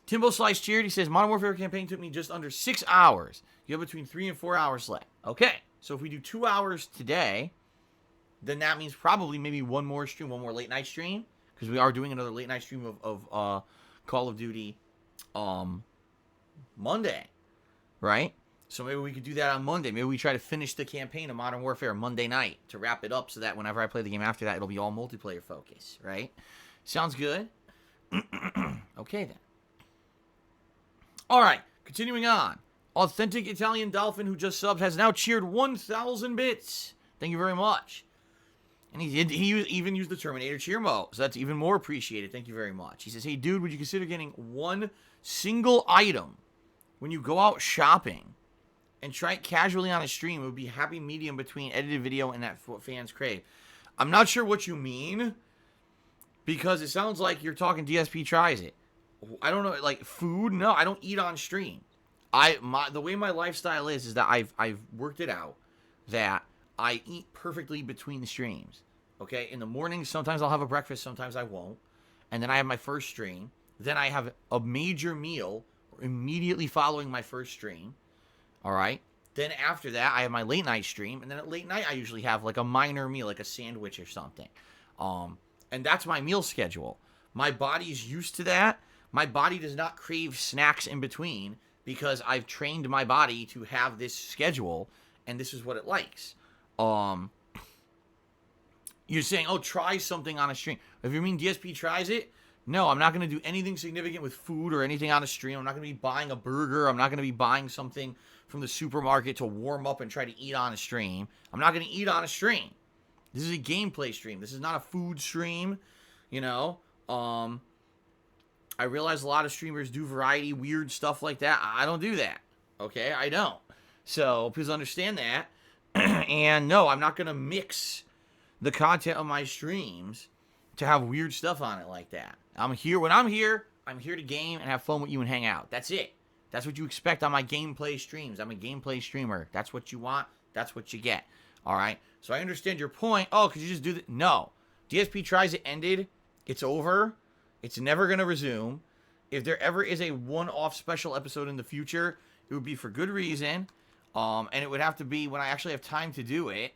Timbo Slice cheered. He says, Modern Warfare campaign took me just under 6 hours. You have between 3 and 4 hours left. Okay, so if we do 2 hours today, then that means probably maybe one more late night stream, because we are doing another late night stream of Call of Duty Monday, right? So maybe we could do that on Monday. Maybe we try to finish the campaign of Modern Warfare Monday night to wrap it up so that whenever I play the game after that, it'll be all multiplayer focus, right? Sounds good? Okay, then. All right, continuing on. Authentic Italian Dolphin, who just subbed, has now cheered 1,000 bits. Thank you very much. And he even used the Terminator cheer mode, so that's even more appreciated. Thank you very much. He says, hey, dude, would you consider getting one single item when you go out shopping and try it casually on a stream? It would be a happy medium between edited video and that what fans crave. I'm not sure what you mean, because it sounds like you're talking DSP tries it. I don't know, like food? No, I don't eat on stream. The way my lifestyle is that I've worked it out that I eat perfectly between the streams. Okay, in the morning, sometimes I'll have a breakfast, sometimes I won't. And then I have my first stream. Then I have a major meal immediately following my first stream. All right. Then after that, I have my late night stream. And then at late night, I usually have like a minor meal, like a sandwich or something. And that's my meal schedule. My body's used to that. My body does not crave snacks in between because I've trained my body to have this schedule, and this is what it likes. You're saying, oh, try something on a stream. If you mean DSP tries it, no, I'm not going to do anything significant with food or anything on a stream. I'm not going to be buying a burger. I'm not going to be buying something from the supermarket to warm up and try to eat on a stream. I'm not going to eat on a stream. This is a gameplay stream. This is not a food stream, you know. I realize a lot of streamers do variety, weird stuff like that. I don't do that. Okay, I don't. So please understand that. And no, I'm not going to mix the content of my streams to have weird stuff on it like that. I'm here. When I'm here to game and have fun with you and hang out. That's it. That's what you expect on my gameplay streams. I'm a gameplay streamer. That's what you want. That's what you get. All right? So I understand your point. Oh, could you just do that? No. DSP tries it ended. It's over. It's never going to resume. If there ever is a one-off special episode in the future, it would be for good reason. And it would have to be when I actually have time to do it,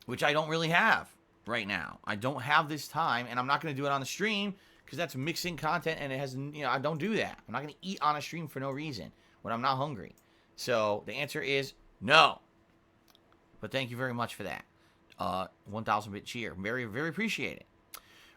which I don't really have right now. I don't have this time, and I'm not going to do it on the stream because that's mixing content, and it has, you know, I don't do that. I'm not going to eat on a stream for no reason when I'm not hungry. So the answer is no. But thank you very much for that. 1,000-bit cheer. Very, very appreciated.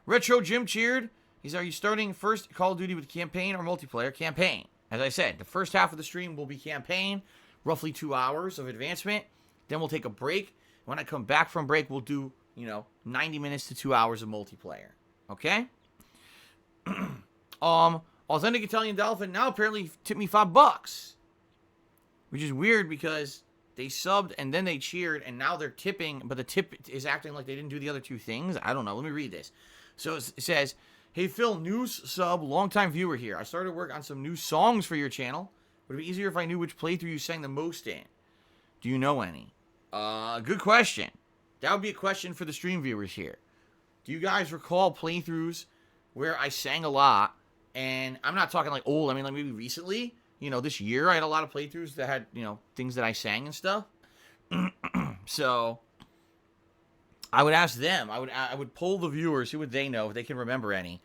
Retro Jim cheered. He said, are you starting first Call of Duty with campaign or multiplayer? Campaign. As I said, the first half of the stream will be campaign, roughly 2 hours of advancement. Then we'll take a break. When I come back from break, we'll do, 90 minutes to 2 hours of multiplayer. Okay? Authentic Italian Dolphin now apparently tipped me $5. Which is weird because they subbed and then they cheered and now they're tipping, but the tip is acting like they didn't do the other two things. I don't know. Let me read this. So it says, hey Phil, new sub, longtime viewer here. I started work on some new songs for your channel. Would it be easier if I knew which playthrough you sang the most in? Do you know any? Good question. That would be a question for the stream viewers here. Do you guys recall playthroughs where I sang a lot? And I'm not talking like old. I mean, like maybe recently. This year I had a lot of playthroughs that had, things that I sang and stuff. So I would ask them. I would poll the viewers. Who would they know if they can remember any?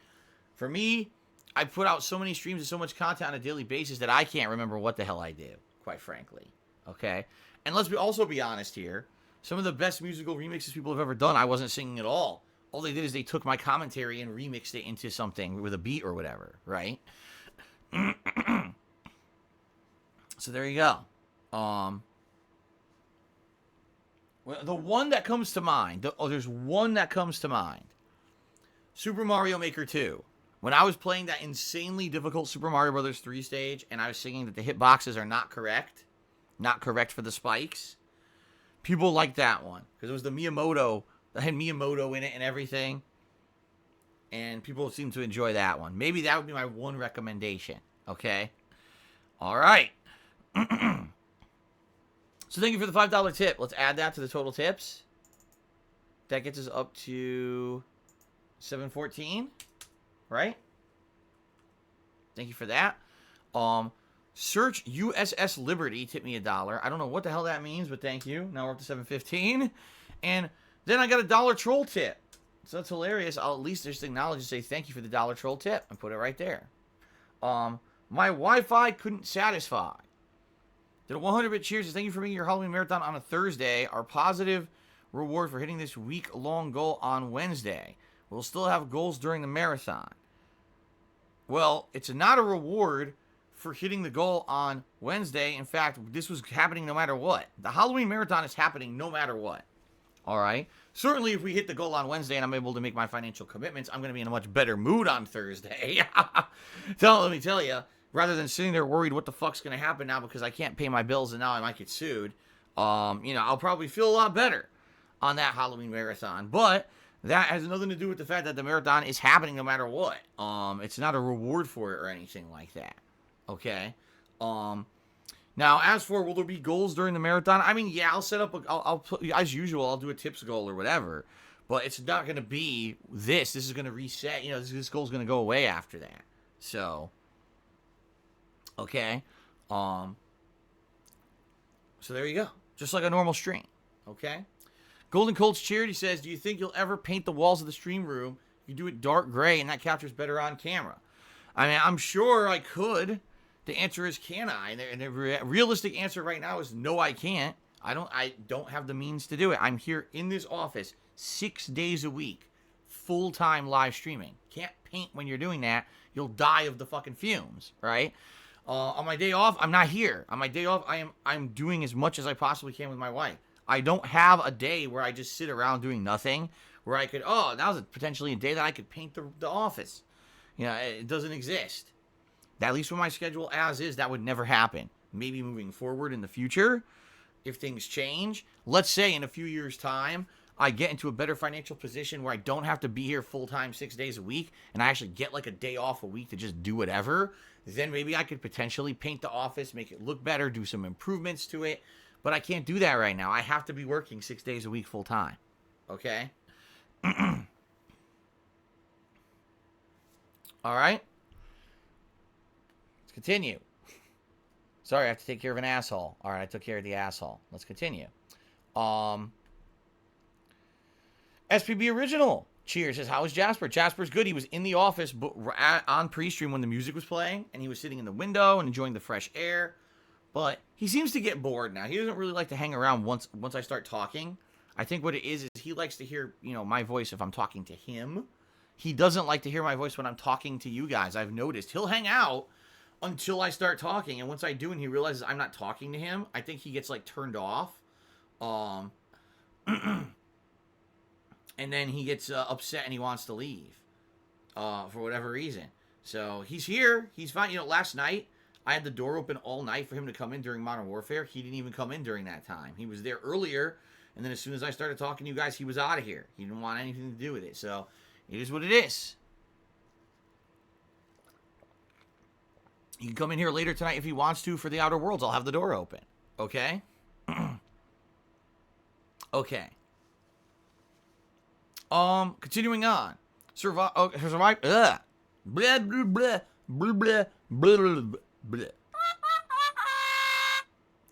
For me, I put out so many streams and so much content on a daily basis that I can't remember what the hell I do, quite frankly. Okay? And let's also be honest here. Some of the best musical remixes people have ever done, I wasn't singing at all. All they did is they took my commentary and remixed it into something with a beat or whatever, right? So there you go. Well, the one that comes to mind. There's one that comes to mind. Super Mario Maker 2. When I was playing that insanely difficult Super Mario Bros. 3 stage, and I was singing that the hitboxes are not correct for the spikes, people liked that one. Because it was the Miyamoto, that had Miyamoto in it and everything. And people seem to enjoy that one. Maybe that would be my one recommendation. Okay? Alright. So thank you for the $5 tip. Let's add that to the total tips. That gets us up to $7.14. Right? Thank you for that. Search USS Liberty tipped me $1. I don't know what the hell that means, but thank you. Now we're up to $7.15. And then I got a $1 troll tip. So that's hilarious. I'll at least just acknowledge and say thank you for the $1 troll tip and put it right there. My Wi-Fi couldn't satisfy. Did a 100-bit cheers. Thank you for making your Halloween marathon on a Thursday. Our positive reward for hitting this week-long goal on Wednesday. We'll still have goals during the marathon. Well, it's not a reward for hitting the goal on Wednesday. In fact, this was happening no matter what. The Halloween marathon is happening no matter what. All right? Certainly, if we hit the goal on Wednesday and I'm able to make my financial commitments, I'm going to be in a much better mood on Thursday. So let me tell you, rather than sitting there worried what the fuck's going to happen now because I can't pay my bills and now I might get sued, I'll probably feel a lot better on that Halloween marathon. But that has nothing to do with the fact that the marathon is happening no matter what. It's not a reward for it or anything like that. Okay? Now, as for will there be goals during the marathon? I mean, yeah, I'll set up, I'll as usual, I'll do a tips goal or whatever. But it's not going to be this. This is going to reset. This goal's going to go away after that. So, okay. So there you go. Just like a normal stream. Okay? Golden Colts Charity says, do you think you'll ever paint the walls of the stream room if you do it dark gray and that captures better on camera? I mean, I'm sure I could. The answer is, can I? And the realistic answer right now is no, I can't. I don't have the means to do it. I'm here in this office 6 days a week, full-time live streaming. Can't paint when you're doing that. You'll die of the fucking fumes, right? On my day off, I'm not here. On my day off, I'm doing as much as I possibly can with my wife. I don't have a day where I just sit around doing nothing, where I could, now's potentially a day that I could paint the office. It doesn't exist. At least with my schedule as is, that would never happen. Maybe moving forward in the future, if things change. Let's say in a few years' time, I get into a better financial position where I don't have to be here full-time 6 days a week, and I actually get like a day off a week to just do whatever, then maybe I could potentially paint the office, make it look better, do some improvements to it. But I can't do that right now. I have to be working 6 days a week full-time. Okay? All right? Let's continue. Sorry, I have to take care of an asshole. All right, I took care of the asshole. Let's continue. SPB Original. Cheers. Says, how is Jasper? Jasper's good. He was in the office on pre-stream when the music was playing, and he was sitting in the window and enjoying the fresh air. But he seems to get bored now. He doesn't really like to hang around once I start talking. I think what it is he likes to hear, my voice if I'm talking to him. He doesn't like to hear my voice when I'm talking to you guys. I've noticed. He'll hang out until I start talking, and once I do and he realizes I'm not talking to him, I think he gets turned off. And then he gets upset and he wants to leave for whatever reason. So he's here. He's fine. Last night I had the door open all night for him to come in during Modern Warfare. He didn't even come in during that time. He was there earlier, and then as soon as I started talking to you guys, he was out of here. He didn't want anything to do with it. So it is what it is. He can come in here later tonight if he wants to for the Outer Worlds. I'll have the door open. Okay? Okay. Continuing on. Survive. Blah, blah, blah, blah, blah, blah, blah.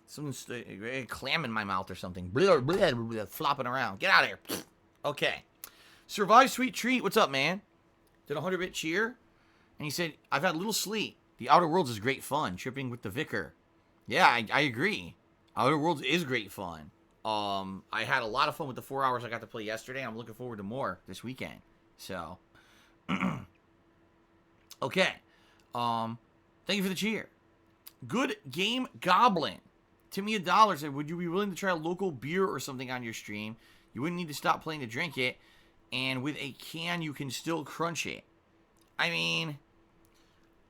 Something's a clam in my mouth or something. Blah, blah, blah, blah, flopping around. Get out of here. Okay. Survive Sweet Treat. What's up, man? Did a 100-bit cheer. And he said, I've had little sleep. The Outer Worlds is great fun. Tripping with the Vicar. Yeah, I agree. Outer Worlds is great fun. I had a lot of fun with the 4 hours I got to play yesterday. I'm looking forward to more this weekend. So, okay. Thank you for the cheer. Good Game Goblin. Timmy $1 said, would you be willing to try a local beer or something on your stream? You wouldn't need to stop playing to drink it. And with a can, you can still crunch it. I mean,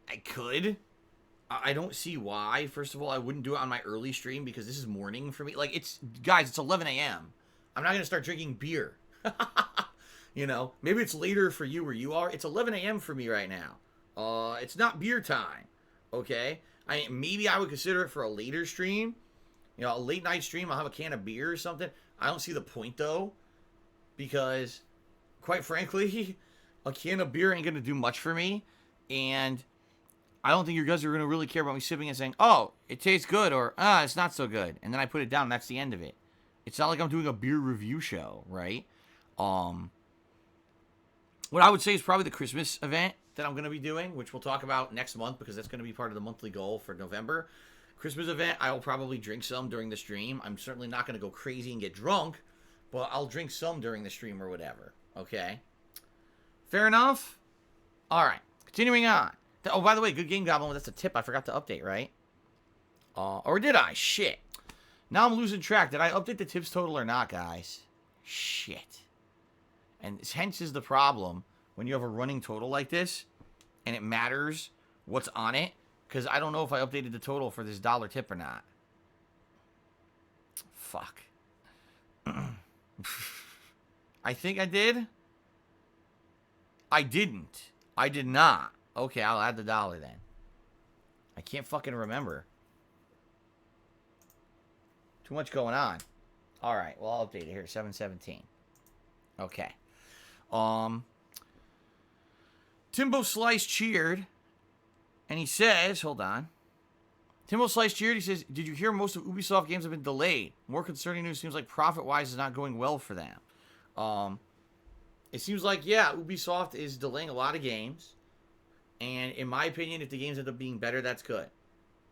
I could. I don't see why. First of all, I wouldn't do it on my early stream because this is morning for me. Like, guys, it's 11 a.m. I'm not going to start drinking beer. Maybe it's later for you where you are. It's 11 a.m. for me right now. It's not beer time. Okay? Maybe I would consider it for a later stream. A late night stream, I'll have a can of beer or something. I don't see the point, though, because, quite frankly, a can of beer ain't going to do much for me, and I don't think you guys are going to really care about me sipping and saying, oh, it tastes good, or, it's not so good, and then I put it down, and that's the end of it. It's not like I'm doing a beer review show, right? What I would say is probably the Christmas event that I'm going to be doing, which we'll talk about next month, because that's going to be part of the monthly goal for November. Christmas event, I will probably drink some during the stream. I'm certainly not going to go crazy and get drunk, but I'll drink some during the stream or whatever, okay? Fair enough? All right, continuing on. Oh, by the way, Good Game Goblin, that's a tip I forgot to update, right? Or did I? Shit. Now I'm losing track. Did I update the tips total or not, guys? Shit. And hence is the problem when you have a running total like this, and it matters what's on it, because I don't know if I updated the total for this dollar tip or not. Fuck. I think I did. I didn't. I did not. Okay, I'll add the dollar then. I can't fucking remember. Too much going on. Alright, well, I'll update it here. 717. Okay. Timbo Slice cheered. And he says, hold on. Timbo Slice cheered. He says, did you hear most of Ubisoft games have been delayed? More concerning news seems like profit-wise is not going well for them. It seems like, yeah, Ubisoft is delaying a lot of games. And in my opinion, if the games end up being better, that's good.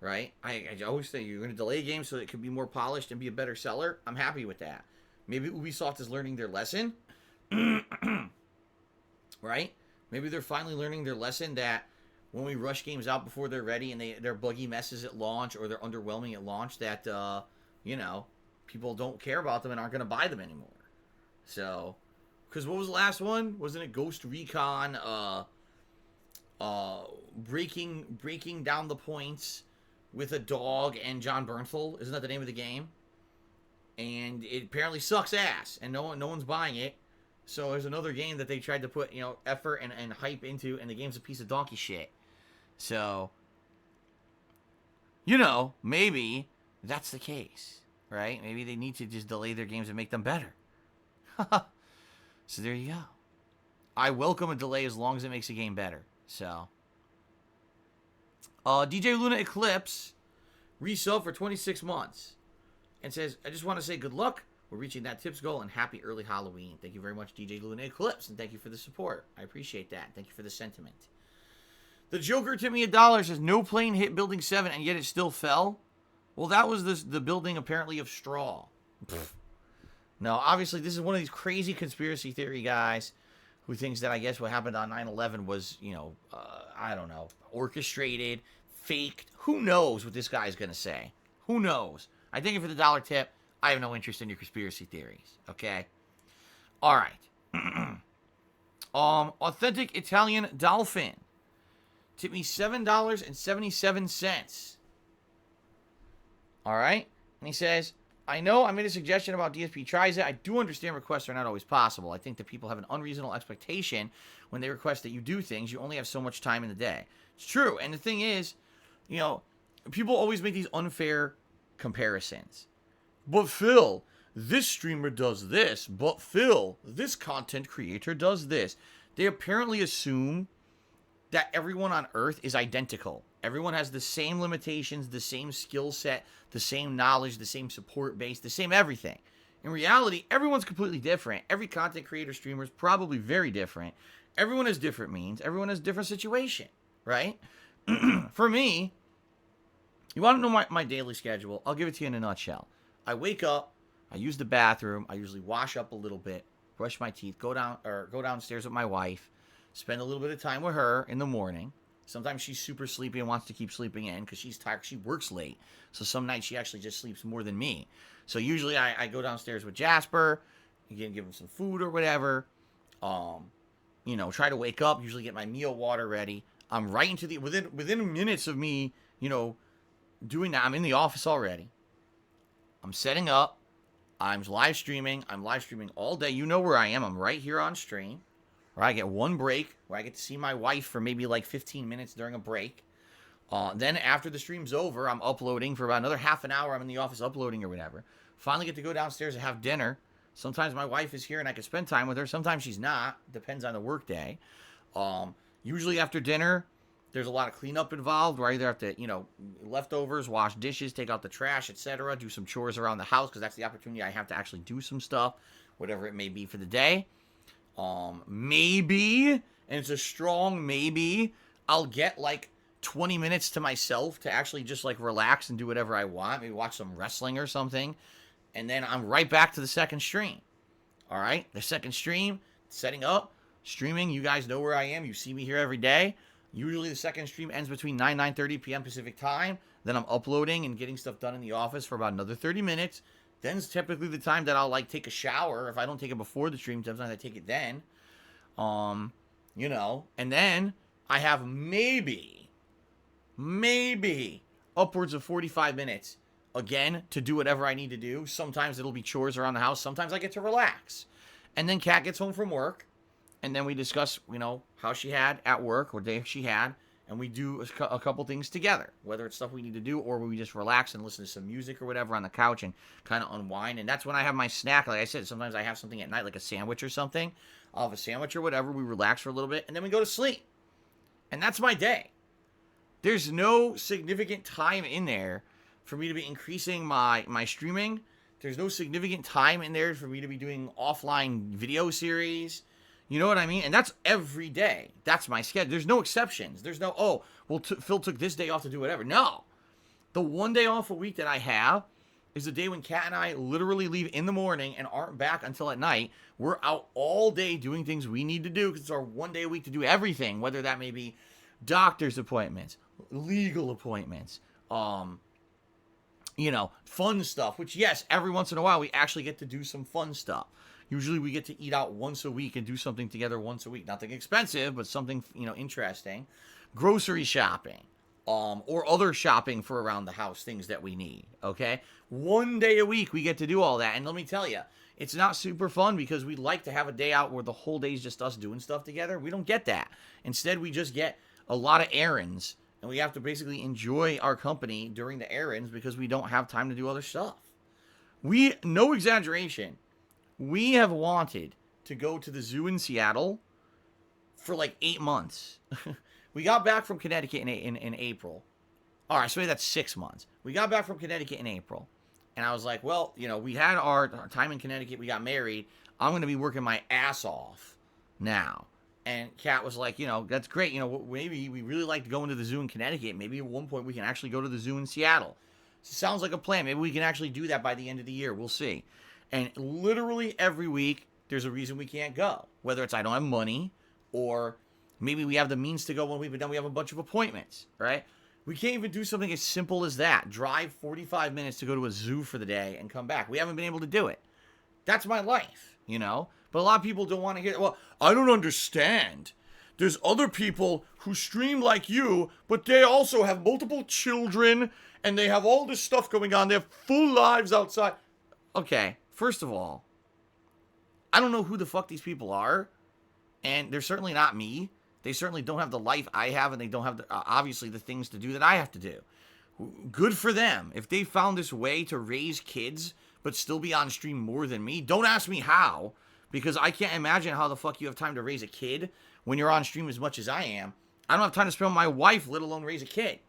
Right? I always say you're going to delay a game so it can be more polished and be a better seller. I'm happy with that. Maybe Ubisoft is learning their lesson. Right? Maybe they're finally learning their lesson that when we rush games out before they're ready and they're buggy messes at launch or they're underwhelming at launch, that, people don't care about them and aren't going to buy them anymore. So, because what was the last one? Wasn't it Ghost Recon, breaking down the points with a dog and John Bernthal? Isn't that the name of the game? And it apparently sucks ass, and no one's buying it. So there's another game that they tried to put, effort and hype into, and the game's a piece of donkey shit. So, maybe that's the case, right? Maybe they need to just delay their games and make them better. So there you go. I welcome a delay as long as it makes a game better. So, DJ Luna Eclipse resub for 26 months and says, I just want to say good luck. We're reaching that tips goal and happy early Halloween. Thank you very much, DJ Luna Eclipse, and thank you for the support. I appreciate that. Thank you for the sentiment. The Joker tipped me $1, says no plane hit Building 7 and yet it still fell. Well, that was the building apparently of straw. No, obviously this is one of these crazy conspiracy theory guys who thinks that I guess what happened on 9/11 was, I don't know, orchestrated, faked. Who knows what this guy's going to say? Who knows? I thank you for the dollar tip. I have no interest in your conspiracy theories, okay? All right. Authentic Italian Dolphin tipped me $7.77. All right? And he says, I know I made a suggestion about DSP tries it. I do understand requests are not always possible. I think that people have an unreasonable expectation when they request that you do things. You only have so much time in the day. It's true. And the thing is, people always make these unfair comparisons. But Phil, this streamer does this. But Phil, this content creator does this. They apparently assume that everyone on Earth is identical. Everyone has the same limitations, the same skill set, the same knowledge, the same support base, the same everything. In reality, everyone's completely different. Every content creator, streamer is probably very different. Everyone has different means. Everyone has different situation, right? For me, you want to know my daily schedule? I'll give it to you in a nutshell. I wake up, I use the bathroom, I usually wash up a little bit, brush my teeth, go downstairs with my wife, spend a little bit of time with her in the morning. Sometimes she's super sleepy and wants to keep sleeping in because she's tired. She works late. So some nights she actually just sleeps more than me. So usually I go downstairs with Jasper, again, give him some food or whatever. you know, try to wake up, usually get my meal water ready. I'm right into the, within minutes of me, you know, doing that, I'm in the office already. I'm setting up. I'm live streaming. I'm live streaming all day. You know where I am. I'm right here on stream. Where I get one break, where I get to see my wife for maybe like 15 minutes during a break. Then after the stream's over, I'm uploading for about another half an hour. I'm in the office uploading or whatever. Finally get to go downstairs and have dinner. Sometimes my wife is here and I can spend time with her. Sometimes she's not. Depends on the work day. Usually after dinner, there's a lot of cleanup involved where I either have to, you know, leftovers, wash dishes, take out the trash, etc., do some chores around the house because that's the opportunity I have to actually do some stuff, whatever it may be for the day. Maybe, and it's a strong maybe, I'll get like 20 minutes to myself to actually just like relax and do whatever I want. Maybe watch some wrestling or something. And then I'm right back to the second stream. All right, the second stream, setting up, streaming. You guys know where I am. You see me here every day. Usually the second stream ends between 9:30 p.m. Pacific time. Then I'm uploading and getting stuff done in the office for about another 30 minutes. Then's typically the time that I'll like take a shower. If I don't take it before the stream, sometimes I take it then. You know, and then I have maybe upwards of 45 minutes again to do whatever I need to do. Sometimes it'll be chores around the house. Sometimes I get to relax. And then Kat gets home from work. And then we discuss, you know, how she had at work, what day she had, and we do a couple things together, whether it's stuff we need to do or we just relax and listen to some music or whatever on the couch and kind of unwind. And that's when I have my snack. Like I said, sometimes I have something at night, like a sandwich or something. I'll have a sandwich or whatever. We relax for a little bit, and then we go to sleep. And that's my day. There's no significant time in there for me to be increasing my streaming. There's no significant time in there for me to be doing offline video series. You know what I mean? And that's every day. That's my schedule. There's no exceptions. There's no, oh, well, Phil took this day off to do whatever. No. The one day off a week that I have is the day when Kat and I literally leave in the morning and aren't back until at night. We're out all day doing things we need to do because it's our one day a week to do everything, whether that may be doctor's appointments, legal appointments, you know, fun stuff, which, yes, every once in a while we actually get to do some fun stuff. Usually we get to eat out once a week and do something together once a week. Nothing expensive, but something, you know, interesting. Grocery shopping, or other shopping for around the house, things that we need, okay? One day a week we get to do all that. And let me tell you, it's not super fun because we like to have a day out where the whole day is just us doing stuff together. We don't get that. Instead, we just get a lot of errands, and we have to basically enjoy our company during the errands because we don't have time to do other stuff. No exaggeration, we have wanted to go to the zoo in Seattle for like 8 months. We got back from Connecticut in April. All right, so maybe that's 6 months. We got back from Connecticut in April. And I was like, well, you know, we had our time in Connecticut. We got married. I'm going to be working my ass off now. And Kat was like, you know, that's great. You know, maybe we really like going to the zoo in Connecticut. Maybe at one point we can actually go to the zoo in Seattle. Sounds like a plan. Maybe we can actually do that by the end of the year. We'll see. And literally every week, there's a reason we can't go. Whether it's I don't have money, or maybe we have the means to go one week, but then we have a bunch of appointments, right? We can't even do something as simple as that. Drive 45 minutes to go to a zoo for the day and come back. We haven't been able to do it. That's my life, you know? But a lot of people don't want to hear it. Well, I don't understand. There's other people who stream like you, but they also have multiple children, and they have all this stuff going on. They have full lives outside. Okay, first of all, I don't know who the fuck these people are, and they're certainly not me. They certainly don't have the life I have, and they don't have, obviously, the things to do that I have to do. Good for them. If they found this way to raise kids, but still be on stream more than me, don't ask me how, because I can't imagine how the fuck you have time to raise a kid when you're on stream as much as I am. I don't have time to spend with my wife, let alone raise a kid.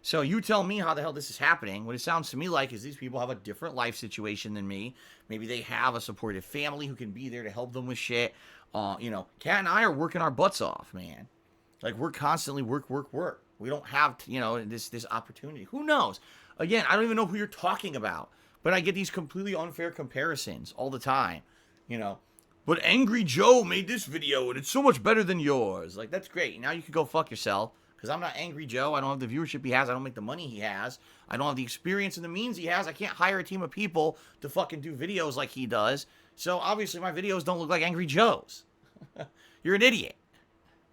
So you tell me how the hell this is happening. What it sounds to me like is these people have a different life situation than me. Maybe they have a supportive family who can be there to help them with shit. You know, Kat and I are working our butts off, man. Like, we're constantly work. We don't have, you know, this opportunity. Who knows? Again, I don't even know who you're talking about. But I get these completely unfair comparisons all the time. You know, but Angry Joe made this video and it's so much better than yours. Like, that's great. Now you can go fuck yourself. Because I'm not Angry Joe. I don't have the viewership he has. I don't make the money he has. I don't have the experience and the means he has. I can't hire a team of people to fucking do videos like he does. So obviously my videos don't look like Angry Joe's. You're an idiot.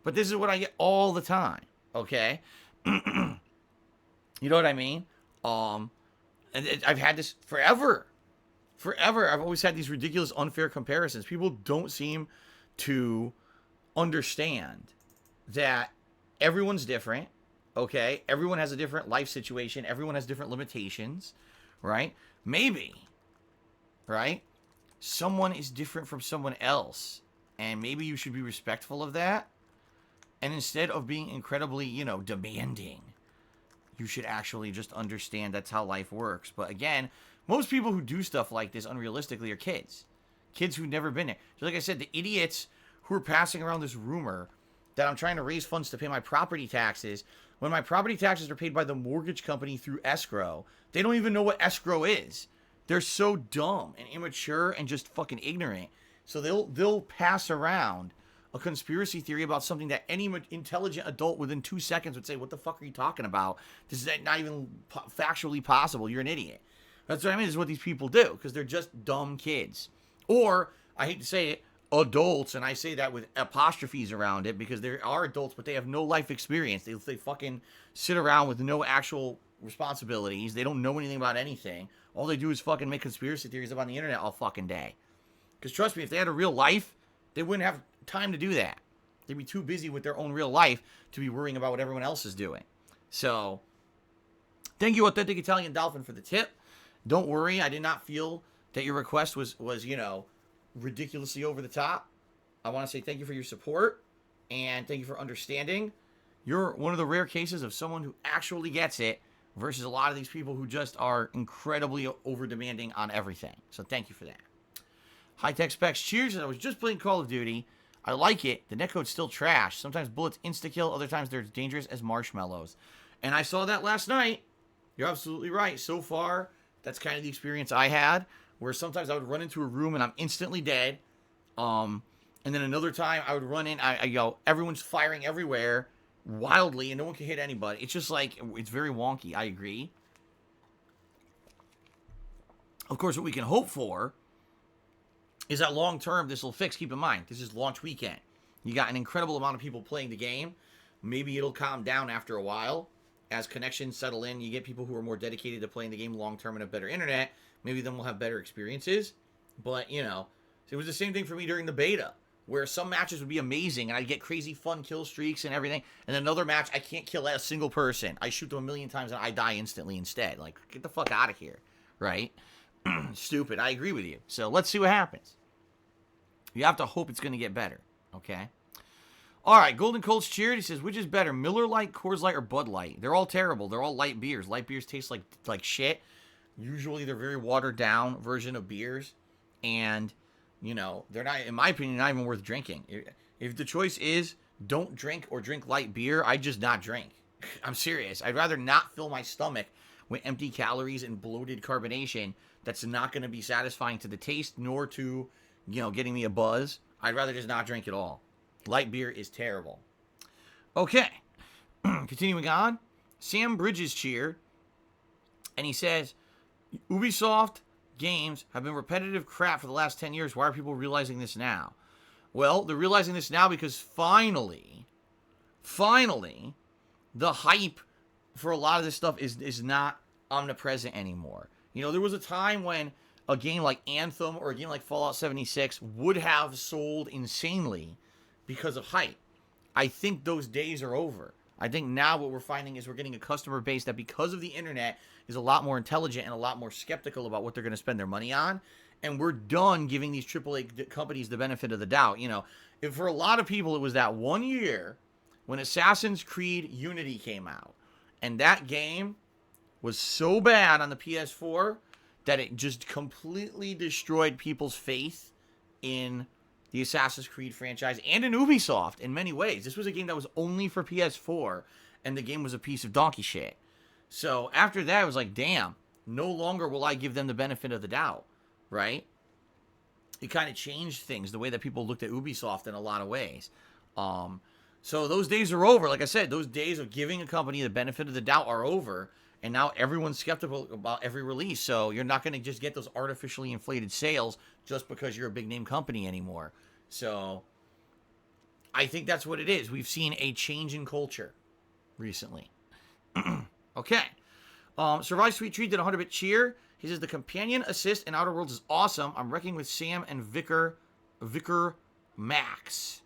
But this is what I get all the time, okay? You know what I mean? I've had this forever. Forever. I've always had these ridiculous, unfair comparisons. People don't seem to understand that everyone's different, okay? Everyone has a different life situation. Everyone has different limitations, right? Maybe, right? Someone is different from someone else. And maybe you should be respectful of that. And instead of being incredibly, demanding, you should actually just understand that's how life works. But again, most people who do stuff like this unrealistically are kids. Kids who've never been there. So like I said, the idiots who are passing around this rumor that I'm trying to raise funds to pay my property taxes, when my property taxes are paid by the mortgage company through escrow, they don't even know what escrow is. They're so dumb and immature and just fucking ignorant. So they'll pass around a conspiracy theory about something that any intelligent adult within 2 seconds would say, what the fuck are you talking about? This is not even factually possible. You're an idiot. That's what I mean. This is what these people do, because they're just dumb kids. Or, I hate to say it, adults, and I say that with apostrophes around it, because they are adults, but they have no life experience. They fucking sit around with no actual responsibilities. They don't know anything about anything. All they do is fucking make conspiracy theories up on the internet all fucking day. Because trust me, if they had a real life, they wouldn't have time to do that. They'd be too busy with their own real life to be worrying about what everyone else is doing. So, thank you, Authentic Italian Dolphin, for the tip. Don't worry, I did not feel that your request was ridiculously over the top. I want to say thank you for your support, and thank you for understanding. You're one of the rare cases of someone who actually gets it, versus a lot of these people who just are incredibly over-demanding on everything. So thank you for that. High-Tech Specs, cheers. I was just playing Call of Duty. I like it. The netcode's still trash. Sometimes bullets insta-kill. Other times they're as dangerous as marshmallows. And I saw that last night. You're absolutely right. So far, that's kind of the experience I had, where sometimes I would run into a room and I'm instantly dead. And then another time I would run in, I go, everyone's firing everywhere wildly and no one can hit anybody. It's just like, it's very wonky. I agree. Of course, what we can hope for is that long term this will fix. Keep in mind, this is launch weekend. You got an incredible amount of people playing the game. Maybe it'll calm down after a while. As connections settle in, you get people who are more dedicated to playing the game long term and have better internet. Maybe then we'll have better experiences. But, it was the same thing for me during the beta, where some matches would be amazing and I'd get crazy fun kill streaks and everything. And another match, I can't kill a single person. I shoot them a million times and I die instantly instead. Like, get the fuck out of here, right? Stupid. I agree with you. So let's see what happens. You have to hope it's going to get better, okay? All right, Golden Colts cheered. He says, which is better, Miller Lite, Coors Light, or Bud Light? They're all terrible. They're all light beers. Light beers taste like shit. Usually they're very watered down version of beers. And, they're not, in my opinion, not even worth drinking. If the choice is don't drink or drink light beer, I just not drink. I'm serious. I'd rather not fill my stomach with empty calories and bloated carbonation that's not going to be satisfying to the taste nor to, getting me a buzz. I'd rather just not drink at all. Light beer is terrible. Okay. Continuing on. Sam Bridges cheered. And he says, Ubisoft games have been repetitive crap for the last 10 years. Why are people realizing this now? Well, they're realizing this now because finally, the hype for a lot of this stuff is not omnipresent anymore. There was a time when a game like Anthem or a game like Fallout 76 would have sold insanely because of hype. I think those days are over. I think now what we're finding is we're getting a customer base that, because of the internet, is a lot more intelligent and a lot more skeptical about what they're going to spend their money on. And we're done giving these AAA companies the benefit of the doubt. If for a lot of people, it was that 1 year when Assassin's Creed Unity came out. And that game was so bad on the PS4 that it just completely destroyed people's faith in the Assassin's Creed franchise and in Ubisoft in many ways. This was a game that was only for PS4, and the game was a piece of donkey shit. So after that, I was like, damn, no longer will I give them the benefit of the doubt, right? It kind of changed things, the way that people looked at Ubisoft in a lot of ways. So those days are over. Like I said, those days of giving a company the benefit of the doubt are over, and now everyone's skeptical about every release. So you're not going to just get those artificially inflated sales just because you're a big name company anymore. So I think that's what it is. We've seen a change in culture recently. Okay. Survive Sweet Treat did a 100-bit cheer. He says, the companion assist in Outer Worlds is awesome. I'm wrecking with Sam and Vicar Max.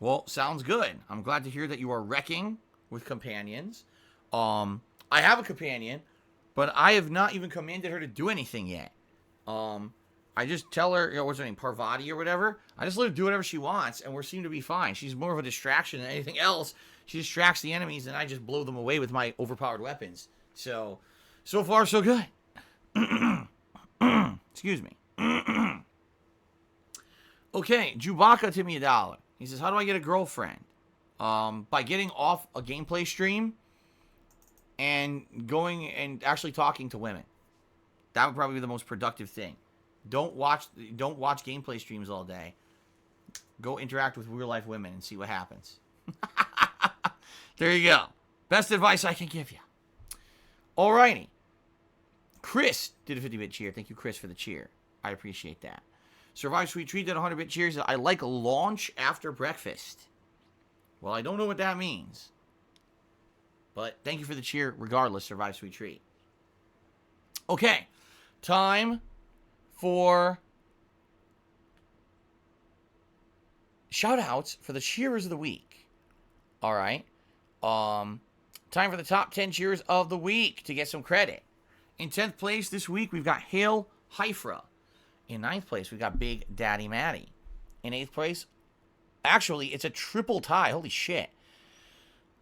Well, sounds good. I'm glad to hear that you are wrecking with companions. I have a companion, but I have not even commanded her to do anything yet. I just tell her, you know, what's her name, Parvati or whatever. I just let her do whatever she wants, and we seem to be fine. She's more of a distraction than anything else. She distracts the enemies, and I just blow them away with my overpowered weapons. So far, so good. Excuse me. Okay, Chewbacca tipped me $1. He says, how do I get a girlfriend? By getting off a gameplay stream and going and actually talking to women. That would probably be the most productive thing. Don't watch gameplay streams all day. Go interact with real life women and see what happens. There you go. Best advice I can give you. Alrighty. Chris did a 50-bit cheer. Thank you, Chris, for the cheer. I appreciate that. Survive Sweet Treat did a 100-bit cheer. I like launch after breakfast. Well, I don't know what that means. But thank you for the cheer regardless, Survive Sweet Treat. Okay. Time for shout-outs for the cheerers of the week. All right. Time for the top 10 cheerers of the week to get some credit. In 10th place this week, we've got Hail Hyfra. In 9th place, we've got Big Daddy Matty. In 8th place, actually, it's a triple tie. Holy shit.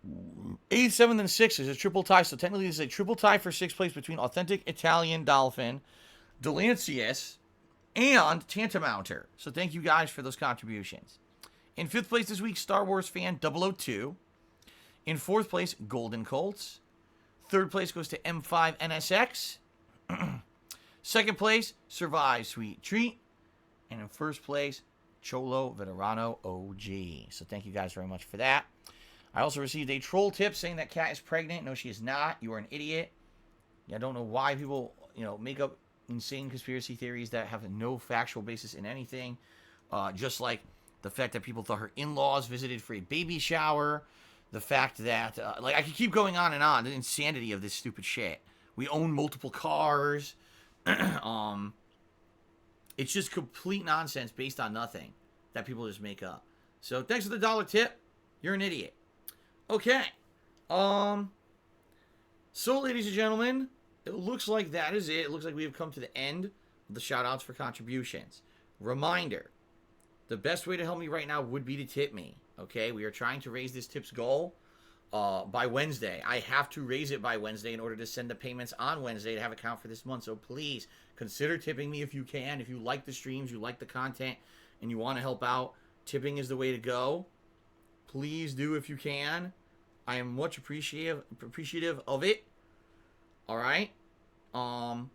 8th, 7th, and 6th is a triple tie. So technically, this is a triple tie for 6th place between Authentic Italian Dolphin, Delancius, and Tantamounter. So thank you guys for those contributions. In 5th place this week, Star Wars fan 002. In 4th place, Golden Colts. 3rd place goes to M5 NSX. 2nd place, Survive Sweet Treat. And in 1st place, Cholo Veterano OG. So thank you guys very much for that. I also received a troll tip saying that Kat is pregnant. No, she is not. You are an idiot. I don't know why people, make up insane conspiracy theories that have no factual basis in anything. Just like the fact that people thought her in-laws visited for a baby shower. The fact that, I could keep going on and on. The insanity of this stupid shit. We own multiple cars. It's just complete nonsense based on nothing that people just make up. So thanks for the $1 tip. You're an idiot. Okay. So, ladies and gentlemen, it looks like that is it. It looks like we have come to the end of the shout-outs for contributions. Reminder, the best way to help me right now would be to tip me. Okay, we are trying to raise this tips goal by Wednesday. I have to raise it by Wednesday in order to send the payments on Wednesday to have it count for this month. So please consider tipping me if you can. If you like the streams, you like the content, and you want to help out, tipping is the way to go. Please do if you can. I am much appreciative of it. All right. And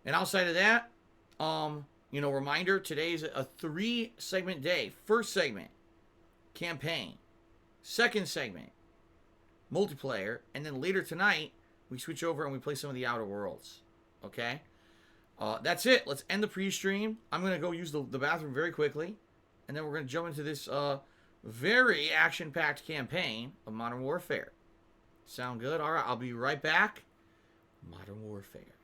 outside of that, reminder, today's a 3-segment day. First segment, campaign. Second segment, multiplayer. And then later tonight, we switch over and we play some of the Outer Worlds. Okay? That's it. Let's end the pre-stream. I'm going to go use the bathroom very quickly. And then we're going to jump into this very action-packed campaign of Modern Warfare. Sound good? All right, I'll be right back. Modern Warfare.